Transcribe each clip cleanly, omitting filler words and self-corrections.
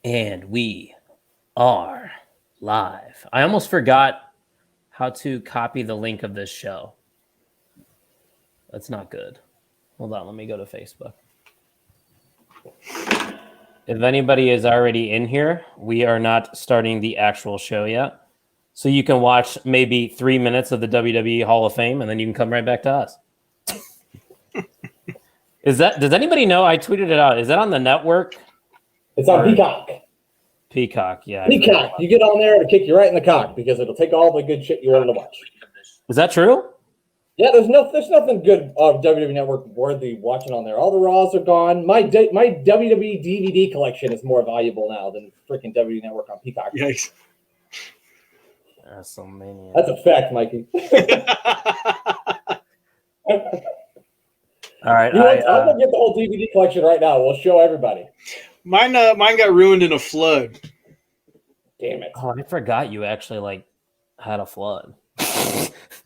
And we are live. I almost forgot how to copy the link of this show. That's not good. Hold on, let me go to Facebook. If anybody is already in here, we are not starting the actual show yet. So you can watch maybe 3 minutes of the WWE Hall of Fame, and then you can come right back to us. Does anybody know? I tweeted it out. Is that on the network? It's on Peacock. Peacock, yeah. Peacock. You get on there, it'll kick you right in the cock because it'll take all the good shit you wanted to watch. Is that true? Yeah, there's nothing good of WWE Network worthy watching on there. All the Raws are gone. My WWE DVD collection is more valuable now than freaking WWE Network on Peacock. Yikes. Wrestlemania. That's a fact, Mikey. All right, I'm gonna get the whole DVD collection right now. We'll show everybody. Mine got ruined in a flood. Damn it! Oh, I forgot you actually had a flood.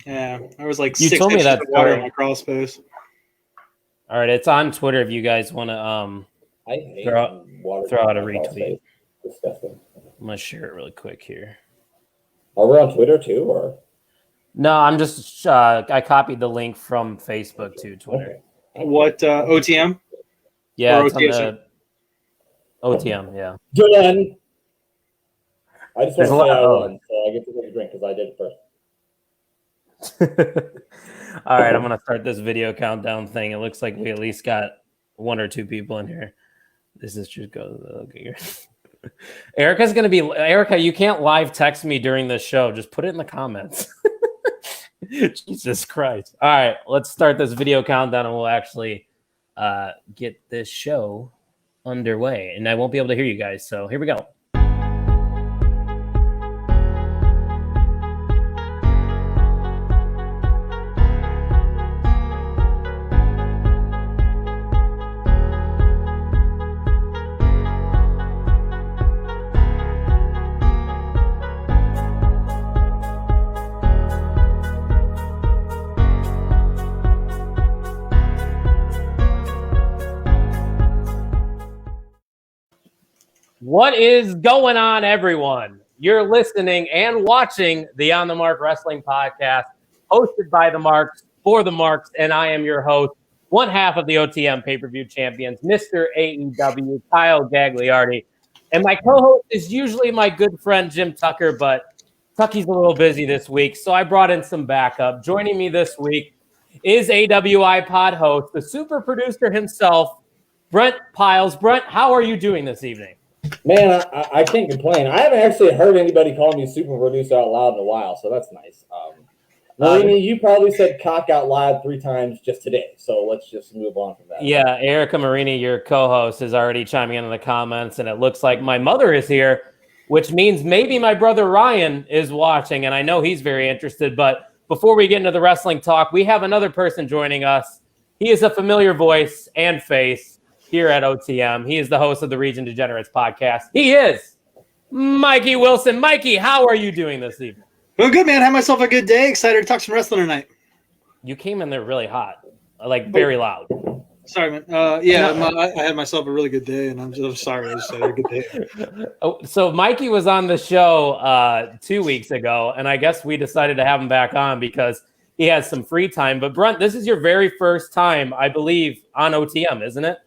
Yeah, I was like you 6 told me inches that of water in my crawl space. All right, it's on Twitter if you guys want to I hate throw out a retweet. Disgusting. I'm gonna share it really quick here. Are we on Twitter too, or? No, I'm just I copied the link from Facebook to Twitter. Okay. What OTM? Yeah, or it's OTM? on the OTM. Yeah. Done. I just want to There's a say lot I of- won, so I get to take a drink because I did it first. All right, I'm gonna start this video countdown thing. It looks like we at least got 1 or 2 people in here. This is just go. Okay. Erica's gonna be Erica. You can't live text me during this show. Just put it in the comments. Jesus Christ! All right, let's start this video countdown, and we'll actually get this show underway. And I won't be able to hear you guys, so here we go. What is going on, everyone? You're listening and watching the On the Mark Wrestling Podcast, hosted by the Marks, for the Marks, and I am your host, one half of the OTM pay-per-view champions, Mr. AEW, Kyle Gagliardi. And my co-host is usually my good friend, Jim Tucker, but Tucky's a little busy this week, so I brought in some backup. Joining me this week is AWI pod host, the super producer himself, Brent Pyles. Brent, how are you doing this evening? Man, I can't complain. I haven't actually heard anybody call me super producer out loud in a while, so that's nice. Marini, you probably said cock out loud 3 times just today, so let's just move on from that. Yeah, Erica Marini, your co-host, is already chiming in the comments, and it looks like my mother is here, which means maybe my brother Ryan is watching, and I know he's very interested. But before we get into the wrestling talk, we have another person joining us. He is a familiar voice and face here at OTM. He is the host of the Region Degenerates podcast. He is Mikey Wilson. Mikey, how are you doing this evening? Well, good, man. Had myself a good day. Excited to talk some wrestling tonight. You came in there really hot, very loud. Sorry, man. I had myself a really good day, and I'm just sorry. I just had a good day. So Mikey was on the show 2 weeks ago, and I guess we decided to have him back on because he has some free time. But Brent, this is your very first time, I believe, on OTM, isn't it?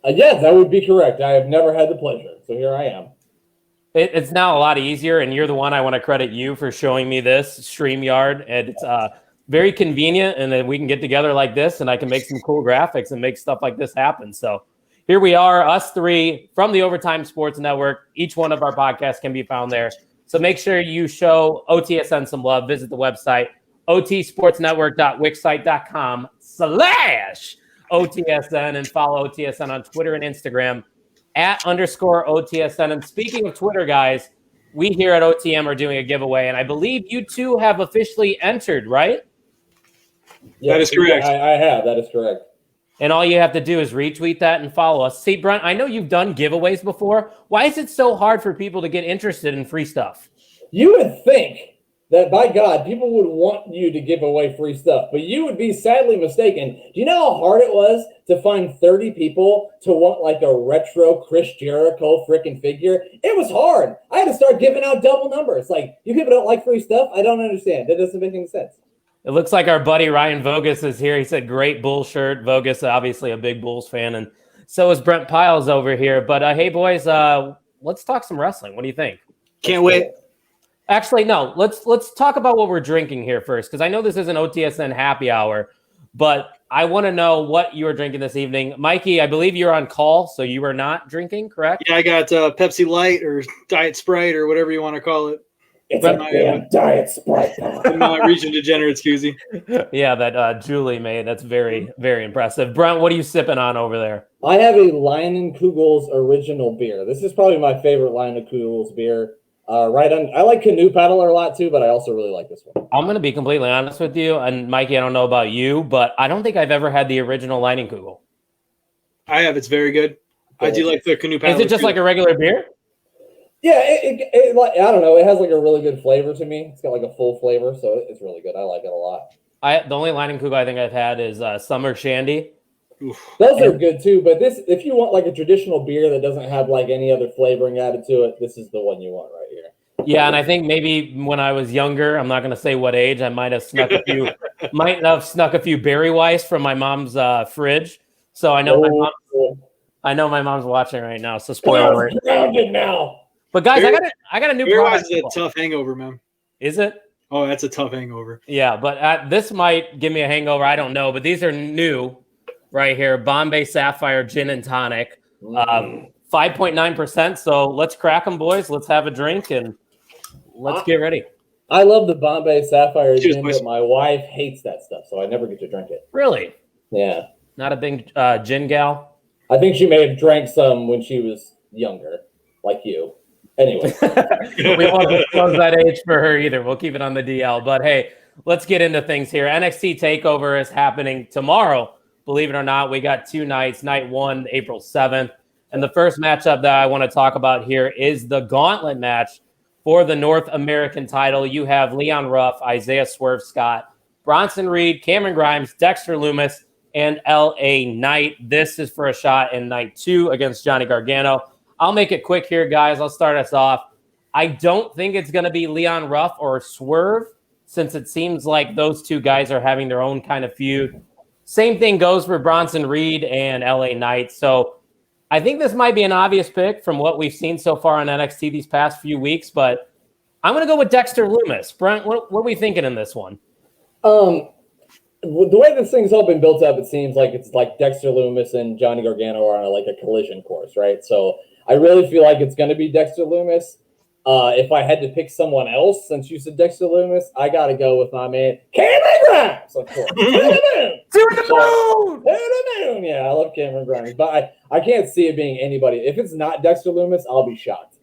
Yes, that would be correct. I have never had the pleasure, so here I am. It's now a lot easier, and you're the one I want to credit you for showing me this StreamYard, and it's very convenient, and then we can get together like this, and I can make some cool graphics and make stuff like this happen. So here we are, us 3 from the Overtime Sports Network. Each one of our podcasts can be found there. So make sure you show OTSN some love. Visit the website, otsportsnetwork.wixsite.com/OTSN, and follow OTSN on Twitter and Instagram @_OTSN. And speaking of Twitter, guys, we here at OTM are doing a giveaway, and I believe you two have officially entered, right? Yeah, that is correct. I have. That is correct. And all you have to do is retweet that and follow us. See, Brent, I know you've done giveaways before. Why is it so hard for people to get interested in free stuff? You would think that, by God, people would want you to give away free stuff, but you would be sadly mistaken. Do you know how hard it was to find 30 people to want like a retro Chris Jericho freaking figure? It was hard. I had to start giving out double numbers. Like, you people don't like free stuff? I don't understand. That doesn't make any sense. It looks like our buddy Ryan Vogus is here. He said, great Bull shirt. Vogus, obviously a big Bulls fan, and so is Brent Pyles over here. But hey, boys, let's talk some wrestling. What do you think? Can't wait. Actually, no. Let's talk about what we're drinking here first, because I know this is an OTSN happy hour, but I want to know what you are drinking this evening. Mikey, I believe you're on call, so you are not drinking, correct? Yeah, I got Pepsi Light or Diet Sprite or whatever you want to call it. It's a damn Diet Sprite. My region degenerate, Scoozy. Yeah, that Julie made. That's very, very impressive. Brent, what are you sipping on over there? I have a Leinenkugel's original beer. This is probably my favorite Leinenkugel's beer. I like Canoe Paddler a lot too, but I also really like this one. I'm going to be completely honest with you, and Mikey, I don't know about you, but I don't think I've ever had the original Leinenkugel. I have. It's very good. I do like the Canoe Paddler. Is it just like a regular beer? Yeah, it like, I don't know. It has like a really good flavor to me. It's got like a full flavor, so it's really good. I like it a lot. The only Leinenkugel I think I've had is Summer Shandy. Those are good too, but if you want like a traditional beer that doesn't have like any other flavoring added to it, this is the one you want right here. Yeah, and I think maybe when I was younger, I'm not going to say what age, I might have snuck a few Berry Weiss from my mom's fridge. So I know my mom's watching right now. So spoiler alert. Grounded now. But guys, I got a new Berry product. Weiss is a tough hangover, man. Is it? Oh, that's a tough hangover. Yeah, but this might give me a hangover. I don't know, but these are new. Right here, Bombay Sapphire Gin and Tonic, 5.9%. So let's crack them, boys. Let's have a drink and let's get ready. I love the Bombay Sapphire Gin, but my wife hates that stuff, so I never get to drink it. Really? Yeah. Not a big gin gal? I think she may have drank some when she was younger, like you. Anyway. We won't disclose that age for her either. We'll keep it on the DL. But hey, let's get into things here. NXT TakeOver is happening tomorrow. Believe it or not, we got two nights. Night 1, April 7th. And the first matchup that I want to talk about here is the gauntlet match for the North American title. You have Leon Ruff, Isaiah Swerve Scott, Bronson Reed, Cameron Grimes, Dexter Lumis, and LA Knight. This is for a shot in night 2 against Johnny Gargano. I'll make it quick here, guys. I'll start us off. I don't think it's going to be Leon Ruff or Swerve, since it seems like those two guys are having their own kind of feud. Same thing goes for Bronson Reed and LA Knight. So I think this might be an obvious pick from what we've seen so far on NXT these past few weeks, but I'm going to go with Dexter Lumis. Brent, what are we thinking in this one? The way this thing's all been built up, it seems like it's like Dexter Lumis and Johnny Gargano are on like a collision course, right? So I really feel like it's going to be Dexter Lumis. If I had to pick someone else, since you said Dexter Lumis, I got to go with my man, Cameron Grimes, of course. To the moon! To the moon! Yeah, I love Cameron Grimes, but I can't see it being anybody. If it's not Dexter Lumis, I'll be shocked.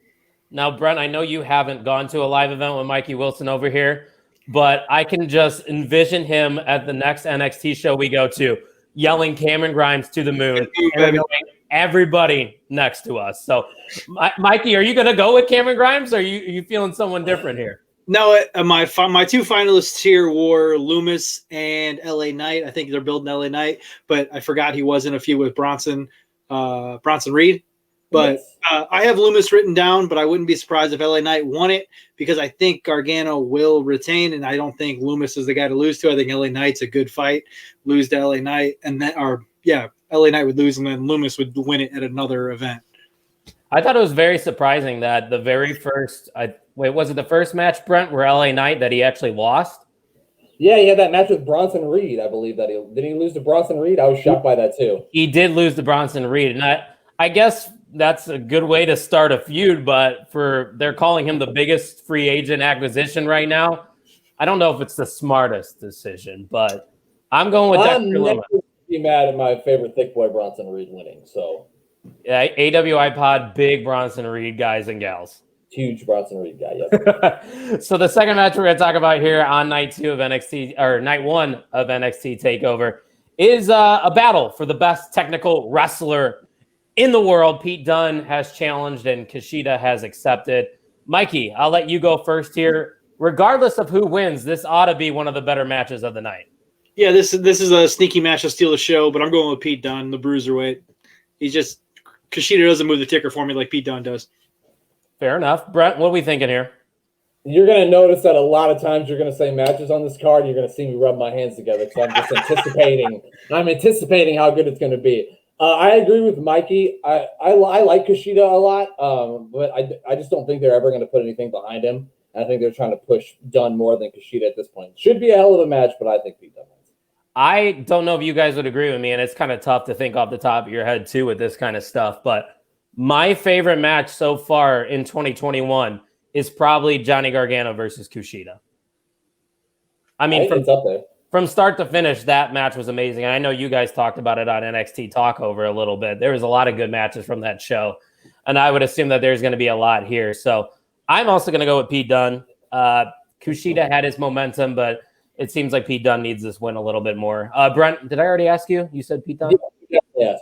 Now, Brent, I know you haven't gone to a live event with Mikey Wilson over here, but I can just envision him at the next NXT show we go to, yelling Cameron Grimes to the moon, and everybody next to us. So, Mikey, are you going to go with Cameron Grimes, or are you feeling someone different here? No, my two finalists here were Lumis and LA Knight. I think they're building LA Knight, but I forgot he was in a feud with Bronson Reed. But I have Lumis written down, but I wouldn't be surprised if LA Knight won it, because I think Gargano will retain, and I don't think Lumis is the guy to lose to. I think LA Knight's a good fight. Lose to LA Knight, and then LA Knight would lose, and then Lumis would win it at another event. I thought it was very surprising that the very first was it the first match, Brent, where LA Knight that he actually lost? Yeah, he had that match with Bronson Reed. I believe that did he lose to Bronson Reed? I was shocked by that too. He did lose to Bronson Reed, and I guess that's a good way to start a feud, but they're calling him the biggest free agent acquisition right now. I don't know if it's the smartest decision, but I'm going with Dexter Lumis. I'm never be mad at my favorite thick boy Bronson Reed winning. So yeah, AWI Pod, big Bronson Reed guys and gals. Huge Bronson Reed guy, yes. So the second match we're going to talk about here on night 2 of NXT, or night 1 of NXT TakeOver, is a battle for the best technical wrestler in the world. Pete Dunne has challenged and Kushida has accepted. Mikey, I'll let you go first here. regardless of who wins, this ought to be one of the better matches of the night. Yeah, this is a sneaky match to steal the show, but I'm going with Pete Dunne, the bruiserweight. He's just Kushida doesn't move the ticker for me like Pete Dunne does. Fair enough. Brent, what are we thinking here? You're going to notice that a lot of times you're going to say matches on this card. You're going to see me rub my hands together because I'm just anticipating. I'm anticipating how good it's going to be. I agree with Mikey. I like Kushida a lot, but I just don't think they're ever going to put anything behind him. And I think they're trying to push Dunne more than Kushida at this point. Should be a hell of a match, but I think Pete Dunne wins. I don't know if you guys would agree with me, and it's kind of tough to think off the top of your head too with this kind of stuff. But my favorite match so far in 2021 is probably Johnny Gargano versus Kushida. I mean, it's up there. From start to finish, that match was amazing. And I know you guys talked about it on NXT Takeover a little bit. There was a lot of good matches from that show. And I would assume that there's going to be a lot here. So I'm also going to go with Pete Dunne. Kushida had his momentum, but it seems like Pete Dunne needs this win a little bit more. Brent, did I already ask you? You said Pete Dunne? Yeah.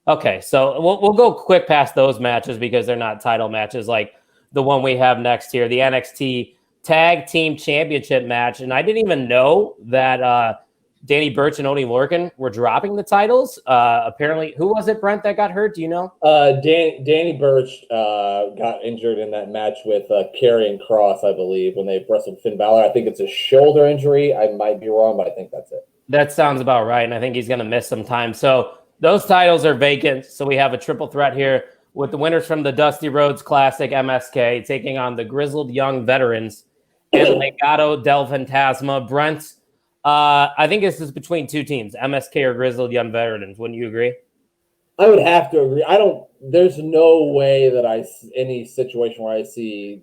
Okay, so we'll go quick past those matches because they're not title matches like the one we have next here, the NXT Tag Team Championship match. And I didn't even know that Danny Burch and Oney Lorcan were dropping the titles. Apparently, who was it, Brent, that got hurt? Do you know? Danny Burch got injured in that match with Karrion Kross, I believe, when they wrestled Finn Balor. I think it's a shoulder injury. I might be wrong, but I think that's it. That sounds about right, and I think he's going to miss some time. So those titles are vacant, so we have a triple threat here with the winners from the Dusty Rhodes Classic MSK taking on the Grizzled Young Veterans and Legado del Fantasma. Brent, I think this is between two teams, MSK or Grizzled Young Veterans. Wouldn't you agree? I would have to agree. There's no way that any situation where I see,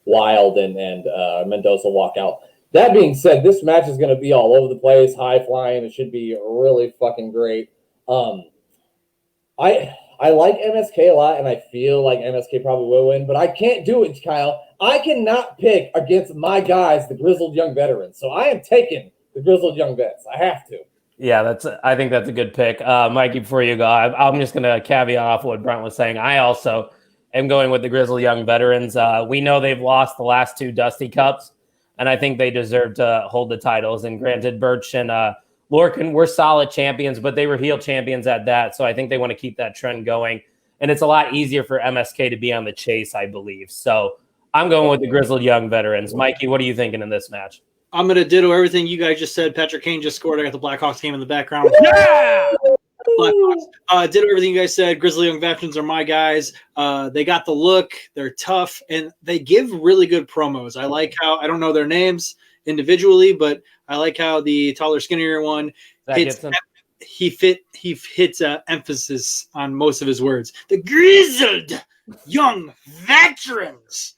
Wild and Mendoza walk out. That being said, this match is going to be all over the place, high flying. It should be really fucking great. I like MSK a lot, and I feel like MSK probably will win, but I can't do it, Kyle. I cannot pick against my guys, the Grizzled Young Veterans. So I am taking the Grizzled Young Vets. I have to. Yeah, I think that's a good pick. Mikey, before you go, I'm just going to caveat off what Brent was saying. I also am going with the Grizzled Young Veterans. We know they've lost the last two Dusty Cups, and I think they deserve to hold the titles. And granted, Burch and Lorcan were solid champions, but they were heel champions at that. So I think they want to keep that trend going. And it's a lot easier for MSK to be on the chase, I believe. So I'm going with the Grizzled Young Veterans. Mikey, what are you thinking in this match? I'm going to ditto everything you guys just said. Patrick Kane just scored. I got the Blackhawks game in the background. Yeah! Blackhawks. Ditto everything you guys said. Grizzly Young Veterans are my guys. They got the look. They're tough, and they give really good promos. I like how – I don't know their names individually, but I like how the taller, skinnier one hits emphasis on most of his words. The Grizzled Young Veterans.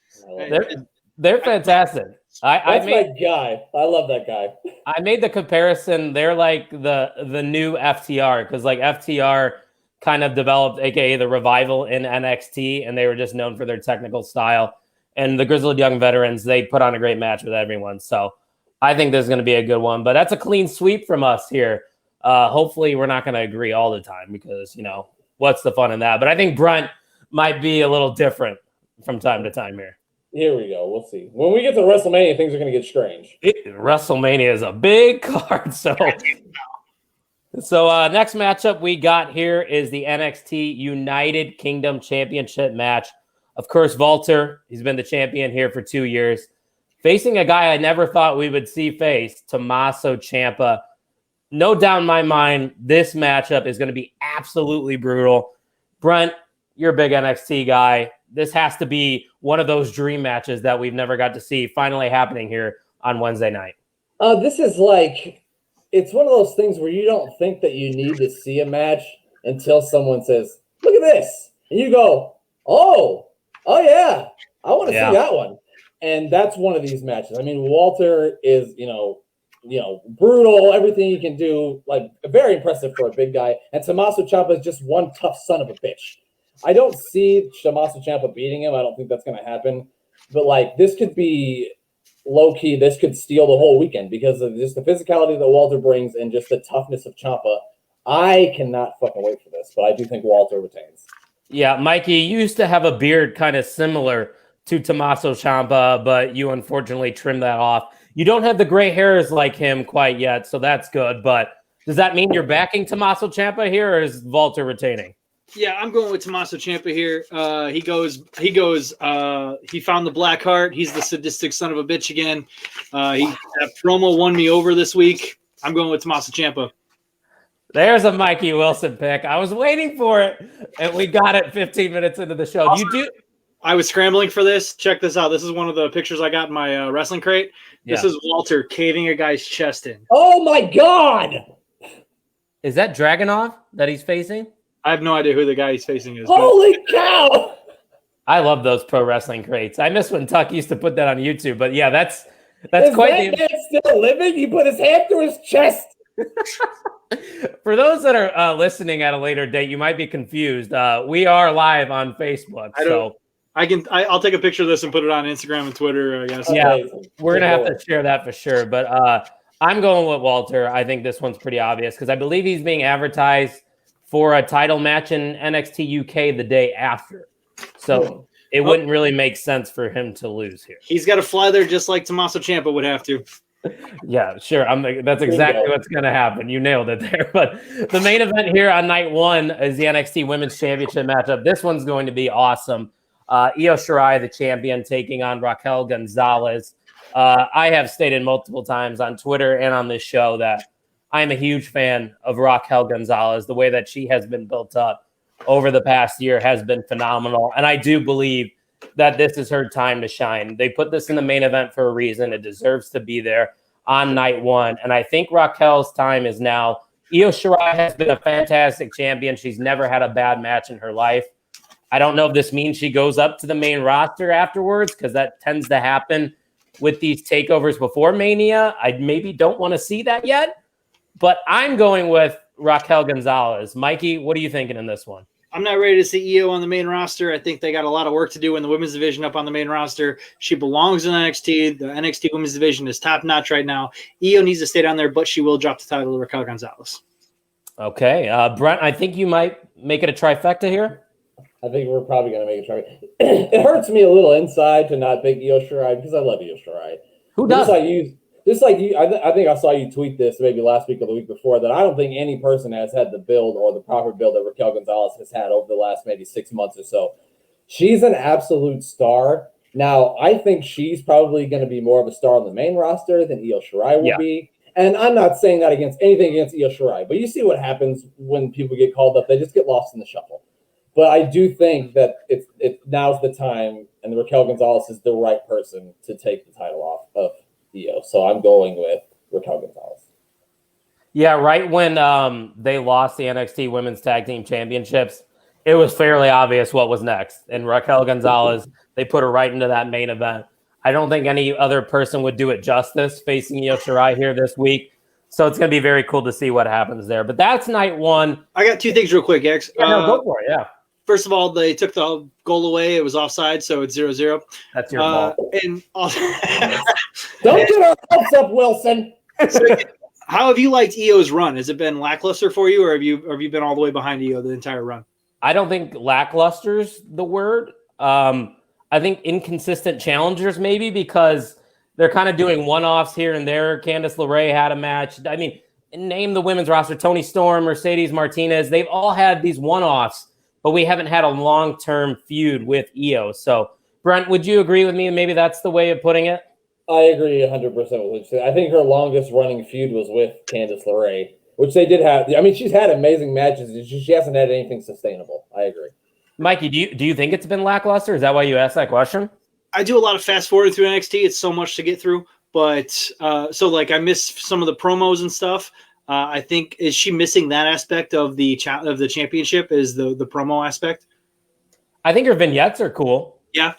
They're fantastic. That's my guy. I love that guy. I made the comparison. They're like the new FTR because like FTR kind of developed, aka the Revival in NXT, and they were just known for their technical style. And the Grizzled Young Veterans, they put on a great match with everyone. So I think this is going to be a good one. But that's a clean sweep from us here. Hopefully we're not going to agree all the time because, what's the fun in that? But I think Brent might be a little different from time to time here. Here we go. We'll see. When we get to WrestleMania, things are going to get strange. WrestleMania is a big card. So next matchup we got here is the NXT United Kingdom Championship match. Of course, Walter, he's been the champion here for 2 years, facing a guy I never thought we would see face, Tommaso Ciampa. No doubt in my mind, this matchup is going to be absolutely brutal. Brent, you're a big NXT guy. This has to be one of those dream matches that we've never got to see finally happening here on Wednesday night. This is like, it's one of those things where you don't think that you need to see a match until someone says, look at this. And you go, oh yeah, I want to see that one. And that's one of these matches. I mean, Walter is, brutal, everything he can do, like very impressive for a big guy. And Tommaso Ciampa is just one tough son of a bitch. I don't see Tommaso Ciampa beating him. I don't think that's going to happen. But, this could be low-key. This could steal the whole weekend because of just the physicality that Walter brings and just the toughness of Ciampa. I cannot fucking wait for this, but I do think Walter retains. Yeah, Mikey, you used to have a beard kind of similar to Tommaso Ciampa, but you unfortunately trimmed that off. You don't have the gray hairs like him quite yet, so that's good. But does that mean you're backing Tommaso Ciampa here, or is Walter retaining? Yeah, I'm going with Tommaso Ciampa here. He found the black heart. He's the sadistic son of a bitch again. That promo won me over this week. I'm going with Tommaso Ciampa. There's a Mikey Wilson pick. I was waiting for it, and we got it 15 minutes into the show. I was scrambling for this. Check this out. This is one of the pictures I got in my wrestling crate. This is Walter caving a guy's chest in. Oh, my God. Is that Dragunov that he's facing? I have no idea who the guy he's facing is. Holy cow. I love those pro wrestling crates. I miss when Tuck used to put that on YouTube. But yeah, that's quite the... man still living? He put his hand through his chest. For those that are listening at a later date, you might be confused. We are live on Facebook. I'll take a picture of this and put it on Instagram and Twitter, I guess. Yeah, we're going to have to share that for sure. But I'm going with Walter. I think this one's pretty obvious because I believe he's being advertised for a title match in NXT UK the day after. So it wouldn't really make sense for him to lose here. He's got to fly there just like Tommaso Ciampa would have to. Yeah, sure. That's exactly what's going to happen. You nailed it there. But the main event here on night one is the NXT Women's Championship matchup. This one's going to be awesome. Io Shirai, the champion, taking on Raquel Gonzalez. I have stated multiple times on Twitter and on this show that I'm a huge fan of Raquel Gonzalez. The way that she has been built up over the past year has been phenomenal. And I do believe that this is her time to shine. They put this in the main event for a reason. It deserves to be there on night one. And I think Raquel's time is now. Io Shirai has been a fantastic champion. She's never had a bad match in her life. I don't know if this means she goes up to the main roster afterwards because that tends to happen with these takeovers before Mania. I maybe don't want to see that yet, but I'm going with Raquel Gonzalez. Mikey, what are you thinking in this one? I'm not ready to see Io on the main roster. I think they got a lot of work to do in the women's division up on the main roster. She belongs in NXT. The NXT women's division is top notch right now. Io needs to stay down there, but she will drop the title to Raquel Gonzalez. Okay. Brent, I think you might make it a trifecta here. I think we're probably going to make a trifecta. It hurts me a little inside to not pick Io Shirai because I love Io Shirai. Who does? Just like you, I think I saw you tweet this maybe last week or the week before that I don't think any person has had the build or the proper build that Raquel Gonzalez has had over the last maybe 6 months or so. She's an absolute star. Now, I think she's probably going to be more of a star on the main roster than Io Shirai will be. And I'm not saying that against anything against Io Shirai, but you see what happens when people get called up. They just get lost in the shuffle. But I do think that now's the time, and Raquel Gonzalez is the right person to take the title off of Io. So I'm going with Raquel Gonzalez. Yeah, right when they lost the NXT Women's Tag Team Championships, it was fairly obvious what was next. And Raquel Gonzalez, they put her right into that main event. I don't think any other person would do it justice facing Io Shirai here this week. So it's going to be very cool to see what happens there. But that's night one. I got two things real quick, X. Go for it, yeah. First of all, they took the goal away. It was offside, so it's 0-0. That's your fault. And also, don't get our hopes up, Wilson. How have you liked Io's run? Has it been lackluster for you, or have you been all the way behind Io the entire run? I don't think lackluster's the word. I think inconsistent challengers maybe because they're kind of doing one-offs here and there. Candice LeRae had a match. I mean, name the women's roster. Toni Storm, Mercedes Martinez. They've all had these one-offs, but we haven't had a long-term feud with Io. So, Brent, would you agree with me? Maybe that's the way of putting it? I agree 100% with what you said. I think her longest-running feud was with Candice LeRae, which they did have. I mean, she's had amazing matches. She hasn't had anything sustainable. I agree. Mikey, do you think it's been lackluster? Is that why you asked that question? I do a lot of fast-forwarding through NXT. It's so much to get through. But, I miss some of the promos and stuff. I think, is she missing that aspect of the championship? Is the promo aspect? I think her vignettes are cool. Yeah.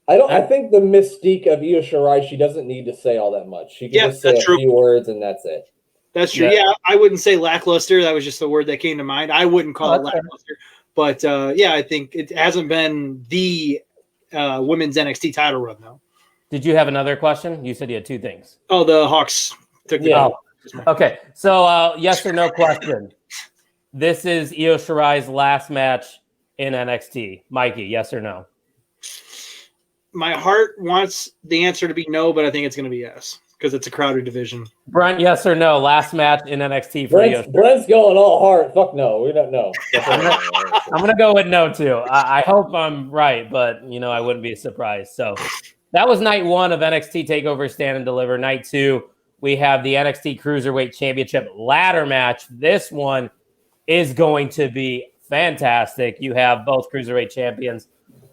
I think the mystique of Io Shirai, she doesn't need to say all that much. She can just say a few words and that's it. That's true. Yeah, I wouldn't say lackluster. That was just the word that came to mind. I wouldn't call it lackluster. But, I think it hasn't been the women's NXT title run, though. Did you have another question? You said you had two things. Oh, the Hawks took the title. Okay, so yes or no question. This is Io Shirai's last match in NXT. Mikey, yes or no? my heart wants the answer to be no, but I think it's going to be yes because it's a crowded division. Brent, yes or no? Last match in NXT for you. Brent's going all hard. Fuck no, we don't know. I'm gonna go with no too. I hope I'm right, but I wouldn't be surprised. So that was night 1 of NXT Takeover Stand and Deliver. Night 2, we have the NXT Cruiserweight Championship ladder match. This one is going to be fantastic. You have both Cruiserweight champions,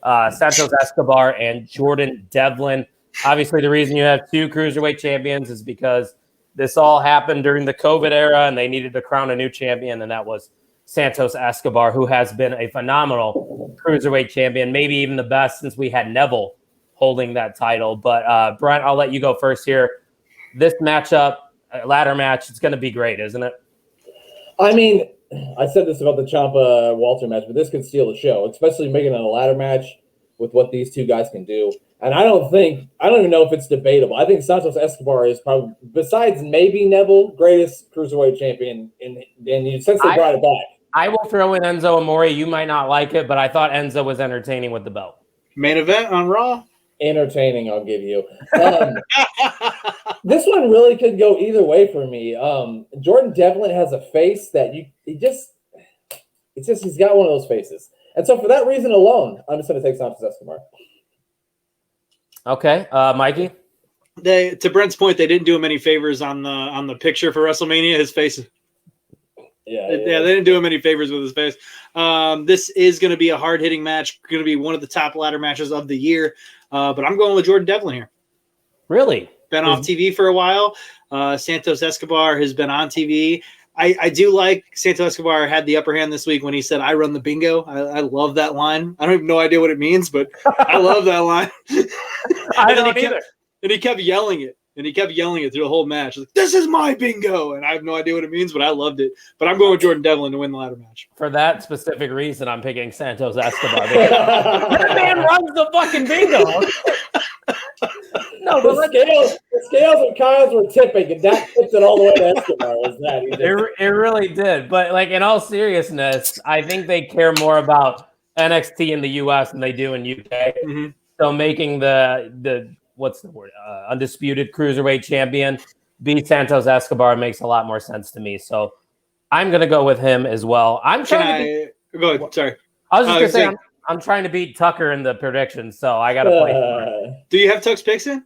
Santos Escobar and Jordan Devlin. Obviously, the reason you have 2 Cruiserweight champions is because this all happened during the COVID era, and they needed to crown a new champion, and that was Santos Escobar, who has been a phenomenal Cruiserweight champion, maybe even the best since we had Neville holding that title. But Brent, I'll let you go first here. This matchup, ladder match, it's going to be great, isn't it? I mean, I said this about the Ciampa Walter match, but this could steal the show, especially making it a ladder match with what these two guys can do. And I don't even know if it's debatable. I think Santos Escobar is probably, besides maybe Neville, greatest Cruiserweight champion since they brought it back. I will throw in Enzo Amore. You might not like it, but I thought Enzo was entertaining with the belt. Main event on Raw? Entertaining, I'll give you. This one really could go either way for me. Jordan Devlin has a face that he's got one of those faces. And so for that reason alone, I'm just going to take Santos Escobar. Okay, Mikey? To Brent's point, they didn't do him any favors on the picture for WrestleMania. His face. Yeah, they didn't do him any favors with his face. This is going to be a hard-hitting match. Going to be one of the top ladder matches of the year. But I'm going with Jordan Devlin here. Really? Been off TV for a while. Santos Escobar has been on TV. I do like Santos Escobar had the upper hand this week when he said, "I run the bingo." I love that line. I don't have no idea what it means, but I love that line. I don't either. And he kept yelling it. And he kept yelling it through the whole match. Like, "This is my bingo." And I have no idea what it means, but I loved it. But I'm going with Jordan Devlin to win the ladder match. For that specific reason, I'm picking Santos Escobar. That man runs the fucking bingo. No, but the scales of Kyle's were tipping, and that tipped it all the way to Escobar. It really did. But in all seriousness, I think they care more about NXT in the US than they do in UK. Mm-hmm. So making the what's the word? Undisputed Cruiserweight champion be Santos Escobar makes a lot more sense to me. So I'm going to go with him as well. Go ahead. Sorry. I was just going to say, I'm trying to beat Tucker in the predictions, so I got to play for it. Do you have Tuck's picks in?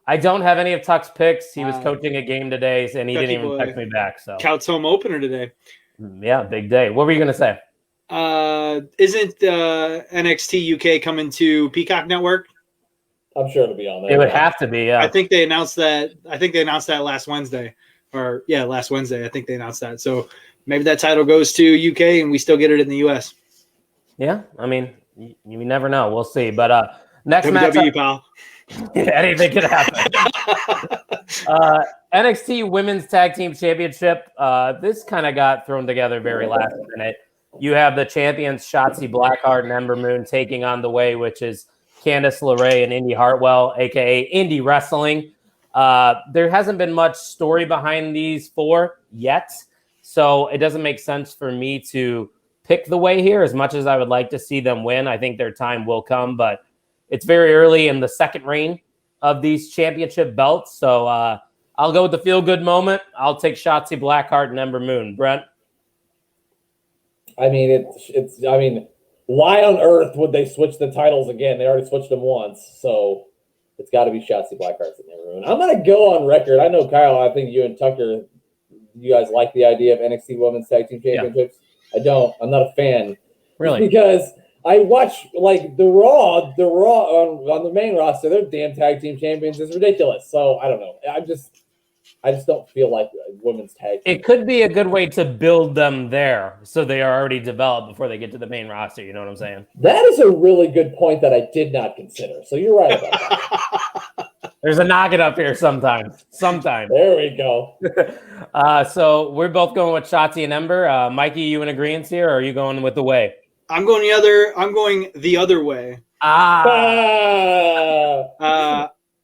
I don't have any of Tuck's picks. He was coaching a game today, and he didn't even text me back. So Couts home opener today. Yeah, big day. What were you going to say? Isn't NXT UK coming to Peacock Network? I'm sure it'll be on there. It would have to be, yeah. I think they announced that. Last Wednesday. Last Wednesday. I think they announced that. So maybe that title goes to UK and we still get it in the US. Yeah, I mean, you never know. We'll see. But next match, pal. Anything could happen. NXT Women's Tag Team Championship. This kind of got thrown together very last minute. You have the champions Shotzi Blackheart and Ember Moon taking on the way, which is Candice LeRae and Indy Hartwell, a.k.a. Indie Wrestling. There hasn't been much story behind these 4 yet, so it doesn't make sense for me to pick the way here as much as I would like to see them win. I think their time will come, but it's very early in the second reign of these championship belts, so I'll go with the feel-good moment. I'll take Shotzi Blackheart and Ember Moon. Brent? I mean, why on earth would they switch the titles again? They already switched them once, so it's got to be Shotzi Blackheart and Ember Moon. I'm going to go on record. I know, Kyle, I think you and Tucker, you guys like the idea of NXT Women's Tag Team Championships. Yeah. I don't. I'm not a fan. Really? Because I watch, the Raw on the main roster, their damn tag team champions is ridiculous. So, I don't know. I just don't feel like women's tag team. It could be a good way to build them there so they are already developed before they get to the main roster. You know what I'm saying? That is a really good point that I did not consider. So you're right about that. There's a noggin up here sometimes. There we go. So we're both going with Shotzi and Ember. Mikey, you in agreement here, or are you going with the way? I'm going the other way.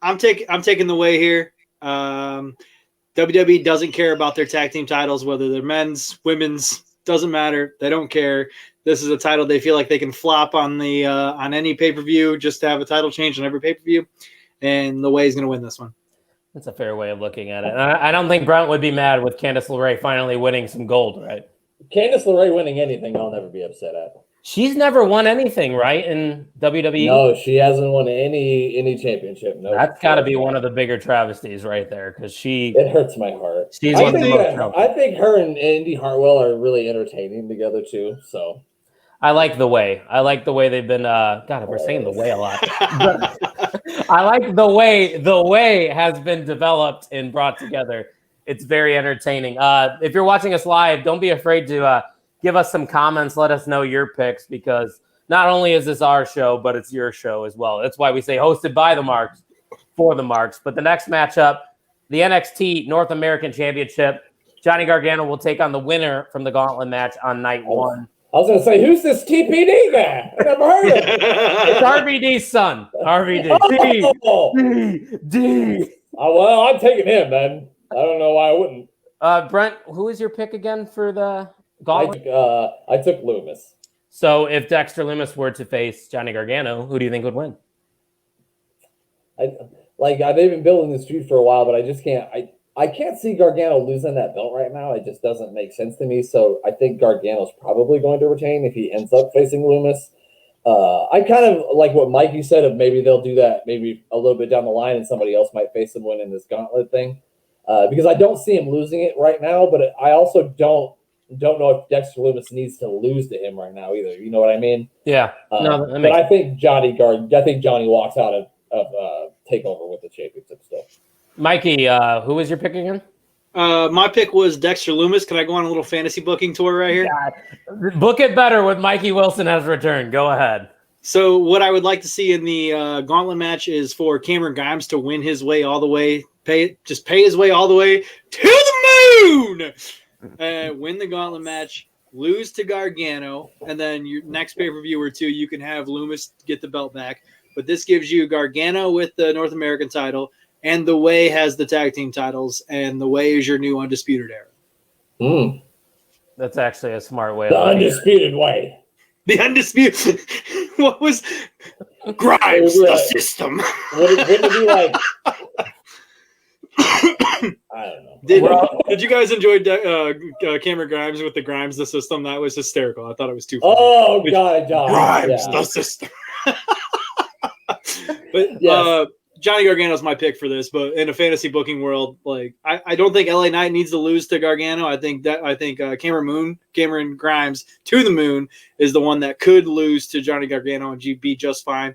I'm taking the way here. WWE doesn't care about their tag team titles, whether they're men's, women's, doesn't matter. They don't care. This is a title they feel like they can flop on the on any pay-per-view just to have a title change on every pay-per-view, and the way is going to win this one. That's a fair way of looking at it. And I don't think Brent would be mad with Candice LeRae finally winning some gold, right? Candice LeRae winning anything, I'll never be upset at. She's never won anything, right, in WWE? No, she hasn't won any championship. No, that's got to be one of the bigger travesties right there, because it hurts my heart. I think her and Indy Hartwell are really entertaining together too. So I like the way they've been. God, we're saying the way a lot. I like the way has been developed and brought together. It's very entertaining. If you're watching us live, don't be afraid to give us some comments. Let us know your picks, because not only is this our show, but it's your show as well. That's why we say hosted by the Marks, for the Marks. But the next matchup, the NXT North American Championship, Johnny Gargano will take on the winner from the Gauntlet match on night one. I was going to say, who's this TPD guy? I never heard of him. It's RVD's son. RVD. D. Well, I'm taking him, then. I don't know why I wouldn't. Brent, who is your pick again for the Gauntlet? I took Loomis. So if Dexter Loomis were to face Johnny Gargano, who do you think would win? They've been building this feud for a while, but I just can't. I can't see Gargano losing that belt right now. It just doesn't make sense to me. So I think Gargano's probably going to retain if he ends up facing Loomis. I kind of like what Mikey said of maybe they'll do that maybe a little bit down the line and somebody else might face him winning this Gauntlet thing. Because I don't see him losing it right now, but I also don't know if Dexter Loomis needs to lose to him right now either. You know what I mean? Yeah. But I think Johnny walks out of Takeover with the championship still. Mikey, who was your pick again? My pick was Dexter Loomis. Can I go on a little fantasy booking tour right here? God. Book it better with Mikey Wilson has returned. Go ahead. So what I would like to see in the Gauntlet match is for Cameron Grimes to win his way all the way, pay his way all the way to the moon. Win the Gauntlet match, lose to Gargano, and then your next pay-per-view or two, you can have Loomis get the belt back. But this gives you Gargano with the North American title, and The Way has the tag team titles, and The Way is your new Undisputed Era. That's actually a smart way. The Undisputed Way. The Undisputed. What was Grimes, the system? Wouldn't it be like... I don't know. Did you guys enjoy Cameron Grimes with the Grimes, the system? That was hysterical. I thought it was too funny. Oh, God. Grimes, the system. But yes. Johnny Gargano's my pick for this, but in a fantasy booking world, like I don't think LA Knight needs to lose to Gargano. I think Cameron Grimes to the moon is the one that could lose to Johnny Gargano and be just fine.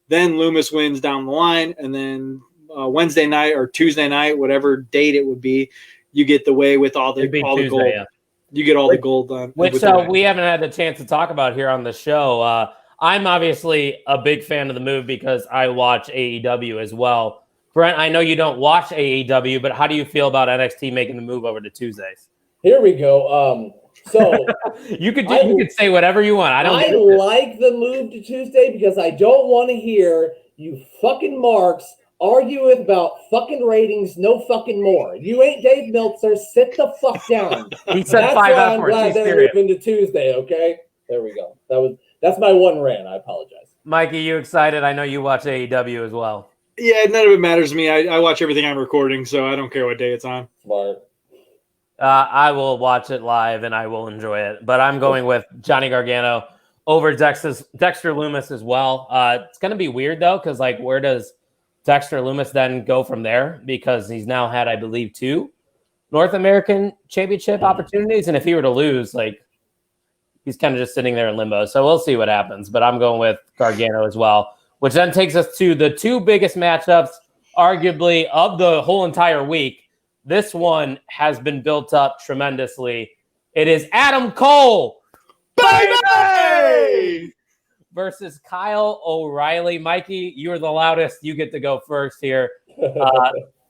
Then Loomis wins down the line, and then Wednesday night or Tuesday night, whatever date it would be, you get The Way with all the gold. Yeah. You get all the gold on. Which we haven't had the chance to talk about here on the show. I'm obviously a big fan of the move because I watch AEW as well. Brent, I know you don't watch AEW, but how do you feel about NXT making the move over to Tuesdays? Here we go. So you could say whatever you want. I like the move to Tuesday because I don't want to hear you fucking marks argue about fucking ratings, no fucking more. You ain't Dave Meltzer. Sit the fuck down. He said 5 F I'm glad they're moving to Tuesday. Okay, there we go. That's my one rant. I apologize. Mikey, you excited? I know you watch AEW as well. Yeah, none of it matters to me. I watch everything I'm recording, so I don't care what day it's on. Smart. I will watch it live and I will enjoy it. But I'm going with Johnny Gargano over Dexter Loomis as well. It's going to be weird, though, because, like, where does Dexter Loomis then go from there? Because he's now had, I believe, 2 North American Championship opportunities. And if he were to lose, like, he's kind of just sitting there in limbo. So we'll see what happens. But I'm going with Gargano as well, which then takes us to the 2 biggest matchups, arguably, of the whole entire week. This one has been built up tremendously. It is Adam Cole, baby, versus Kyle O'Reilly. Mikey, you are the loudest. You get to go first here.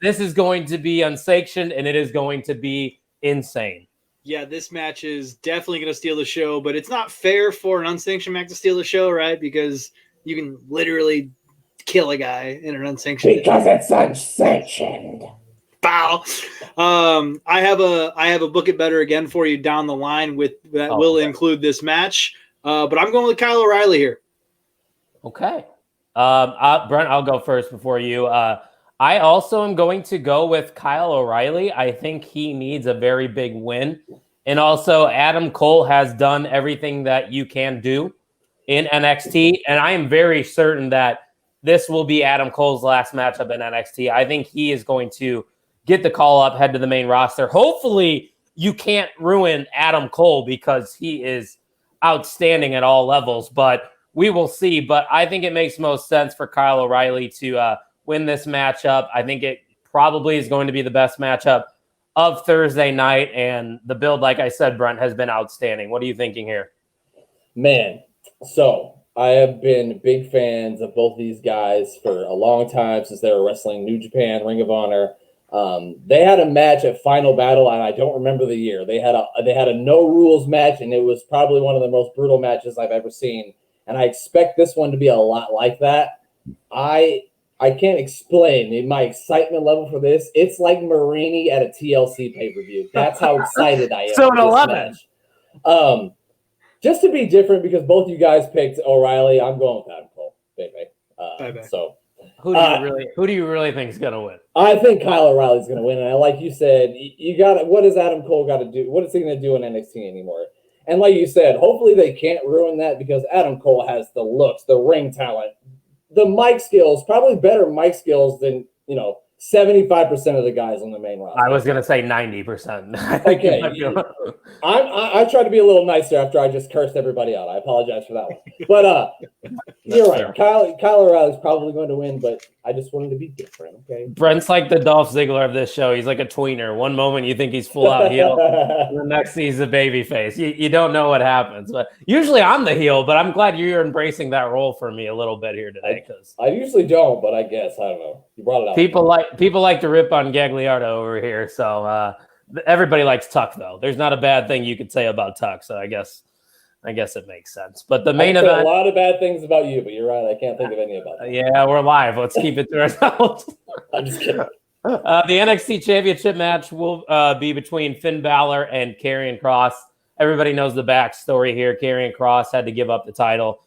This is going to be unsanctioned, and it is going to be insane. Yeah, this match is definitely going to steal the show, but it's not fair for an unsanctioned match to steal the show, right? Because you can literally kill a guy in an unsanctioned. Because it's unsanctioned. Bow. I have a book it better again for you down the line with that will include this match. But I'm going with Kyle O'Reilly here. Okay. Brent, I'll go first before you. I also am going to go with Kyle O'Reilly. I think he needs a very big win. And also, Adam Cole has done everything that you can do in NXT. And I am very certain that this will be Adam Cole's last matchup in NXT. I think he is going to get the call up, head to the main roster. Hopefully, you can't ruin Adam Cole because he is outstanding at all levels. But we will see. But I think it makes most sense for Kyle O'Reilly to win this matchup. I think it probably is going to be the best matchup of Thursday night. And the build, like I said, Brent, has been outstanding. What are you thinking here? Man, so I have been big fans of both these guys for a long time since they were wrestling New Japan, Ring of Honor. They had a match at Final Battle, and I don't remember the year. They had a no rules match, and it was probably one of the most brutal matches I've ever seen. And I expect this one to be a lot like that. I can't explain my excitement level for this. It's like Marini at a TLC pay-per-view. That's how excited I am. So for this match. Just to be different, because both you guys picked O'Reilly, I'm going with Adam Cole, baby. So who do you really think is gonna win? I think Kyle O'Reilly's gonna win, and like you said, you got what does Adam Cole got to do? What is he gonna do in NXT anymore? And like you said, hopefully they can't ruin that, because Adam Cole has the looks, the ring talent, the mic skills, probably better mic skills than 75% of the guys on the main roster. I was going to say 90%. Okay. I tried to be a little nicer after I just cursed everybody out. I apologize for that one. But you're right. Kyle O'Reilly's probably going to win, but I just wanted to be different, okay? Brent's like the Dolph Ziggler of this show. He's like a tweener. One moment you think he's full out heel, and the next he's a baby face. You don't know what happens. But usually I'm the heel, but I'm glad you're embracing that role for me a little bit here today. Because I usually don't, but I guess, I don't know. You brought it up. People like to rip on Gagliardi over here, so everybody likes Tuck, though. There's not a bad thing you could say about Tuck, so I guess it makes sense. But the main event, a lot of bad things about you, but you're right. I can't think of any about that. Yeah, we're live. Let's keep it to ourselves. I'm just kidding. The NXT Championship match will be between Finn Balor and Karrion Kross. Everybody knows the backstory here. Karrion Kross had to give up the title.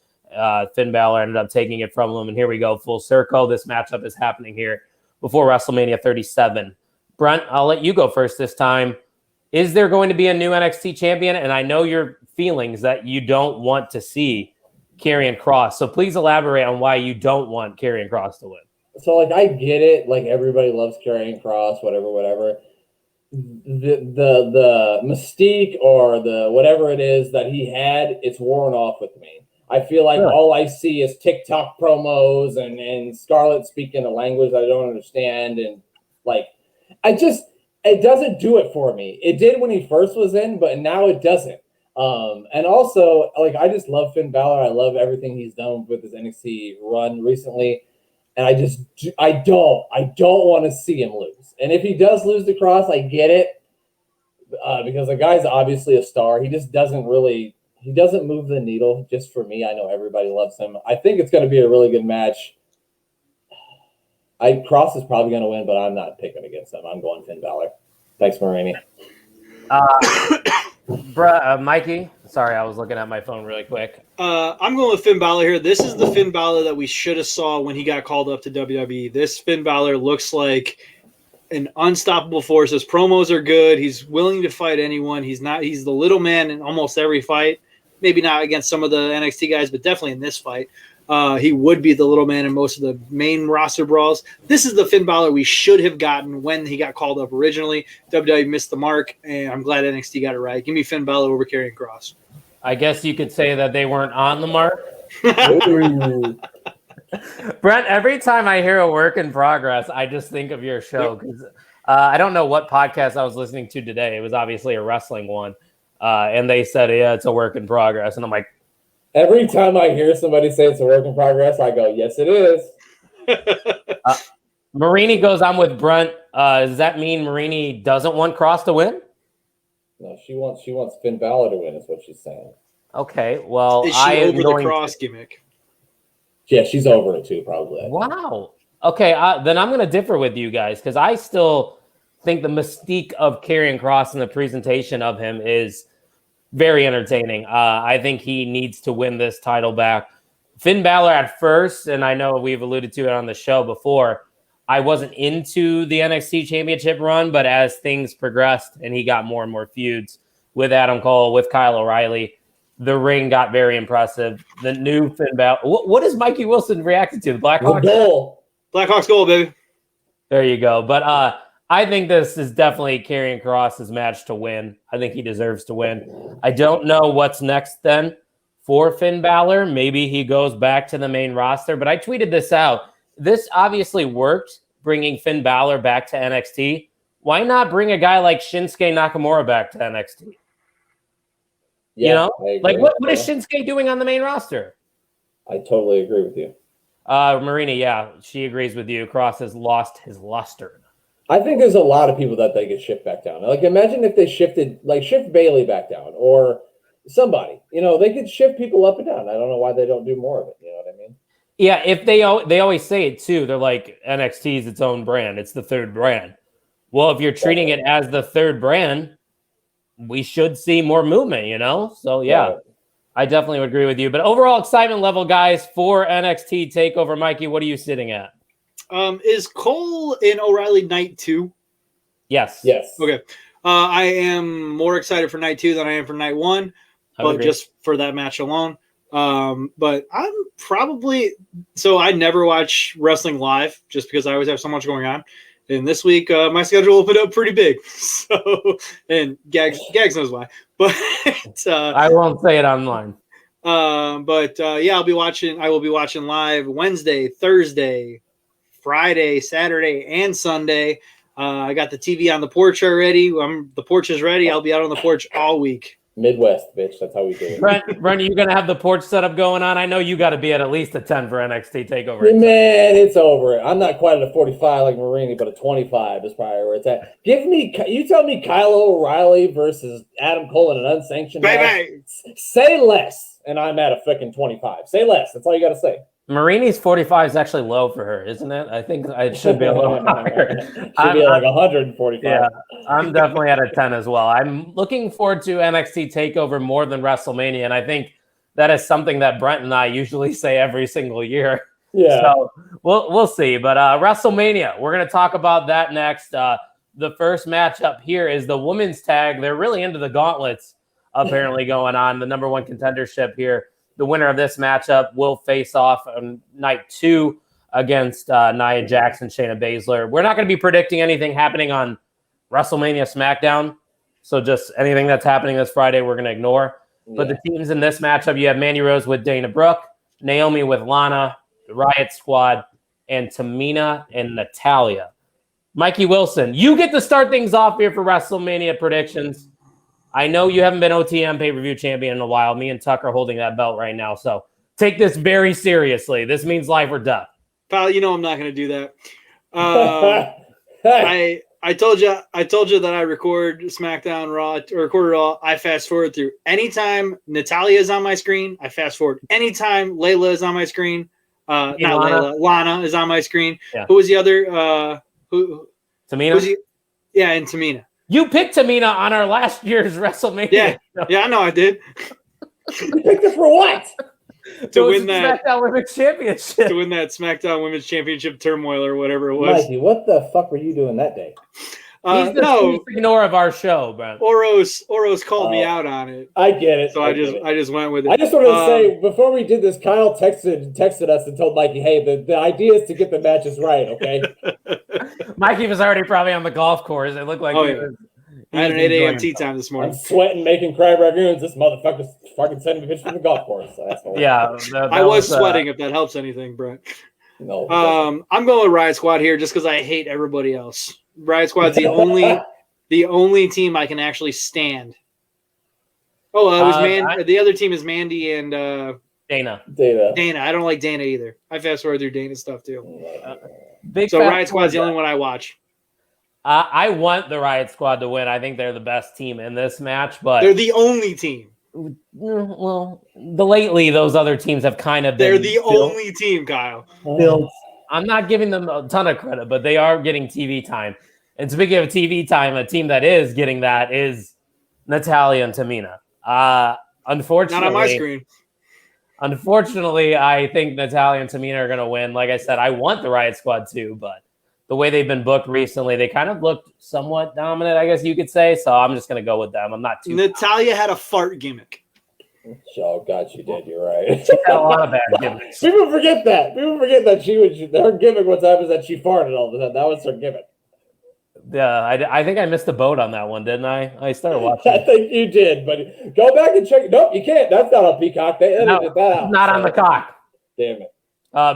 Finn Balor ended up taking it from him, and here we go, full circle. This matchup is happening here before WrestleMania 37. Brent, I'll let you go first this time. Is there going to be a new NXT champion? And I know your feelings that you don't want to see Karrion Kross. So please elaborate on why you don't want Karrion Kross to win. So, I get it. Everybody loves Karrion Kross, whatever. The mystique or the whatever it is that he had, it's worn off with me. I feel like all I see is TikTok promos and Scarlett speaking a language I don't understand. And it doesn't do it for me. It did when he first was in, but now it doesn't. And also, I just love Finn Balor. I love everything he's done with his NXT run recently. And I don't want to see him lose. And if he does lose to Kross, I get it. Because the guy's obviously a star. He just doesn't move the needle just for me. I know everybody loves him. I think it's going to be a really good match. Kross is probably going to win, but I'm not picking against him. I'm going Finn Balor. Thanks, Marini. Mikey, sorry, I was looking at my phone really quick. I'm going with Finn Balor here. This is the Finn Balor that we should have saw when he got called up to WWE. This Finn Balor looks like an unstoppable force. His promos are good. He's willing to fight anyone. He's the little man in almost every fight. Maybe not against some of the NXT guys, but definitely in this fight. He would be the little man in most of the main roster brawls. This is the Finn Balor we should have gotten when he got called up originally. WWE missed the mark, and I'm glad NXT got it right. Give me Finn Balor over Karrion Kross. I guess you could say that they weren't on the mark. Brent, every time I hear a work in progress, I just think of your show. Because I don't know what podcast I was listening to today. It was obviously a wrestling one. And they said, yeah, it's a work in progress. And I'm like, every time I hear somebody say it's a work in progress, I go, yes, it is. Marini goes on with Brent. Does that mean Marini doesn't want Kross to win? No, she wants Finn Balor to win, is what she's saying. Okay, well, is she over the Kross gimmick? Yeah, she's over it too, probably. Wow. Okay, then I'm going to differ with you guys, because I still think the mystique of Karrion Kross and the presentation of him is very entertaining. I think he needs to win this title back. Finn Balor at first, and I know we've alluded to it on the show before, I wasn't into the NXT Championship run, but as things progressed and he got more and more feuds with Adam Cole, with Kyle O'Reilly, the ring got very impressive. The new Finn Balor. What is Mikey Wilson reacting to? The Blackhawks? Goal. Blackhawks goal, baby. There you go. But I think this is definitely Karrion Kross's match to win. I think he deserves to win. I don't know what's next then for Finn Balor. Maybe he goes back to the main roster, but I tweeted this out. This obviously worked, bringing Finn Balor back to NXT. Why not bring a guy like Shinsuke Nakamura back to NXT? Yeah, you know, like what is Shinsuke doing on the main roster? I totally agree with you. Marina, yeah, she agrees with you. Kross has lost his luster. I think there's a lot of people that they could shift back down. Like, imagine if they shift Bailey back down or somebody. You know, they could shift people up and down. I don't know why they don't do more of it. You know what I mean? Yeah, if they always say it too. They're like, NXT is its own brand. It's the third brand. Well, if you're treating it as the third brand, we should see more movement, you know? So, yeah, I definitely would agree with you. But overall excitement level, guys, for NXT TakeOver. Mikey, what are you sitting at? Is Cole in O'Reilly night 2? Yes. Okay. I am more excited for night 2 than I am for night 1, but just for that match alone. But I'm probably I never watch wrestling live just because I always have so much going on. And this week, my schedule opened up pretty big. So, and Gags knows why. But I won't say it online. Yeah, I will be watching live Wednesday, Thursday, Friday, Saturday, and Sunday. I got the TV on the porch already. The porch is ready. I'll be out on the porch all week. Midwest, bitch. That's how we do it. Brent, are you going to have the porch setup going on? I know you got to be at least a 10 for NXT TakeOver. Man, it's over. I'm not quite at a 45 like Marini, but a 25 is probably where it's at. You tell me Kyle O'Reilly versus Adam Cole in an unsanctioned match. Say less, and I'm at a freaking 25. Say less. That's all you got to say. Marini's 45 is actually low for her, isn't it? I think it should be a little higher. Should be like 145. Yeah, I'm definitely at a 10 as well. I'm looking forward to NXT TakeOver more than WrestleMania, and I think that is something that Brent and I usually say every single year. Yeah. So we'll see. But WrestleMania, we're going to talk about that next. The first matchup here is the women's tag. They're really into the gauntlets apparently going on. The number one contendership here. The winner of this matchup will face off on night 2 against Nia Jax and Shayna Baszler. We're not going to be predicting anything happening on WrestleMania SmackDown. So just anything that's happening this Friday, we're going to ignore. Yeah. But the teams in this matchup, you have Mandy Rose with Dana Brooke, Naomi with Lana, the Riot Squad, and Tamina and Natalya. Mikey Wilson, you get to start things off here for WrestleMania predictions. I know you haven't been OTM pay-per-view champion in a while. Me and Tuck are holding that belt right now. So take this very seriously. This means life or death. Pal, you know I'm not going to do that. I told you that I record SmackDown Raw or record Raw. I fast forward through. Anytime Natalya is on my screen, I fast forward. Anytime Layla is on my screen, not Layla, Lana is on my screen. Yeah. Who was the other? Tamina? And Tamina. You picked Tamina on our last year's WrestleMania. Yeah, I know I did. You picked her for what? To win that SmackDown Women's Championship. To win that SmackDown Women's Championship turmoil or whatever it was. Mikey, what the fuck were you doing that day? He's the ignore of our show, bro. Oros called me out on it. I get it. So I just went with it. I just wanted to say before we did this, Kyle texted us and told Mikey, "Hey, the idea is to get the matches right, okay?" Mikey was already probably on the golf course. It looked like I had an 8 a.m. tea time this morning. I'm sweating, making crab ragoons. This motherfucker's fucking sending me pictures from the golf course. So I was sweating. If that helps anything, Brent. No. I'm going with Riot Squad here just because I hate everybody else. Riot Squad's the only team I can actually stand. Oh, it was the other team is Mandy and Dana. I don't like Dana either. I fast forward through Dana stuff too. Riot Squad's the only one I watch. I want the Riot Squad to win. I think they're the best team in this match, but they're the only team. Well, lately those other teams have kind of been. They're the only team, Kyle. Built. I'm not giving them a ton of credit, but they are getting TV time. And speaking of TV time, a team that is getting that is Natalya and Tamina. Unfortunately, Not on my screen. Unfortunately, I think Natalya and Tamina are going to win. Like I said, I want the Riot Squad too, but the way they've been booked recently, they kind of looked somewhat dominant, I guess you could say. So I'm just going to go with them. I'm not too. Natalya had a fart gimmick. Oh God, she did. You're right. She had a lot of bad gimmicks. People forget that. Her gimmick one time is that she farted all the time. That was her gimmick. Yeah, I think I missed the boat on that one, didn't I? I started watching. I think you did, but go back and check. Nope, you can't. That's not on Peacock. They edited that out. Not on the cock. Damn it.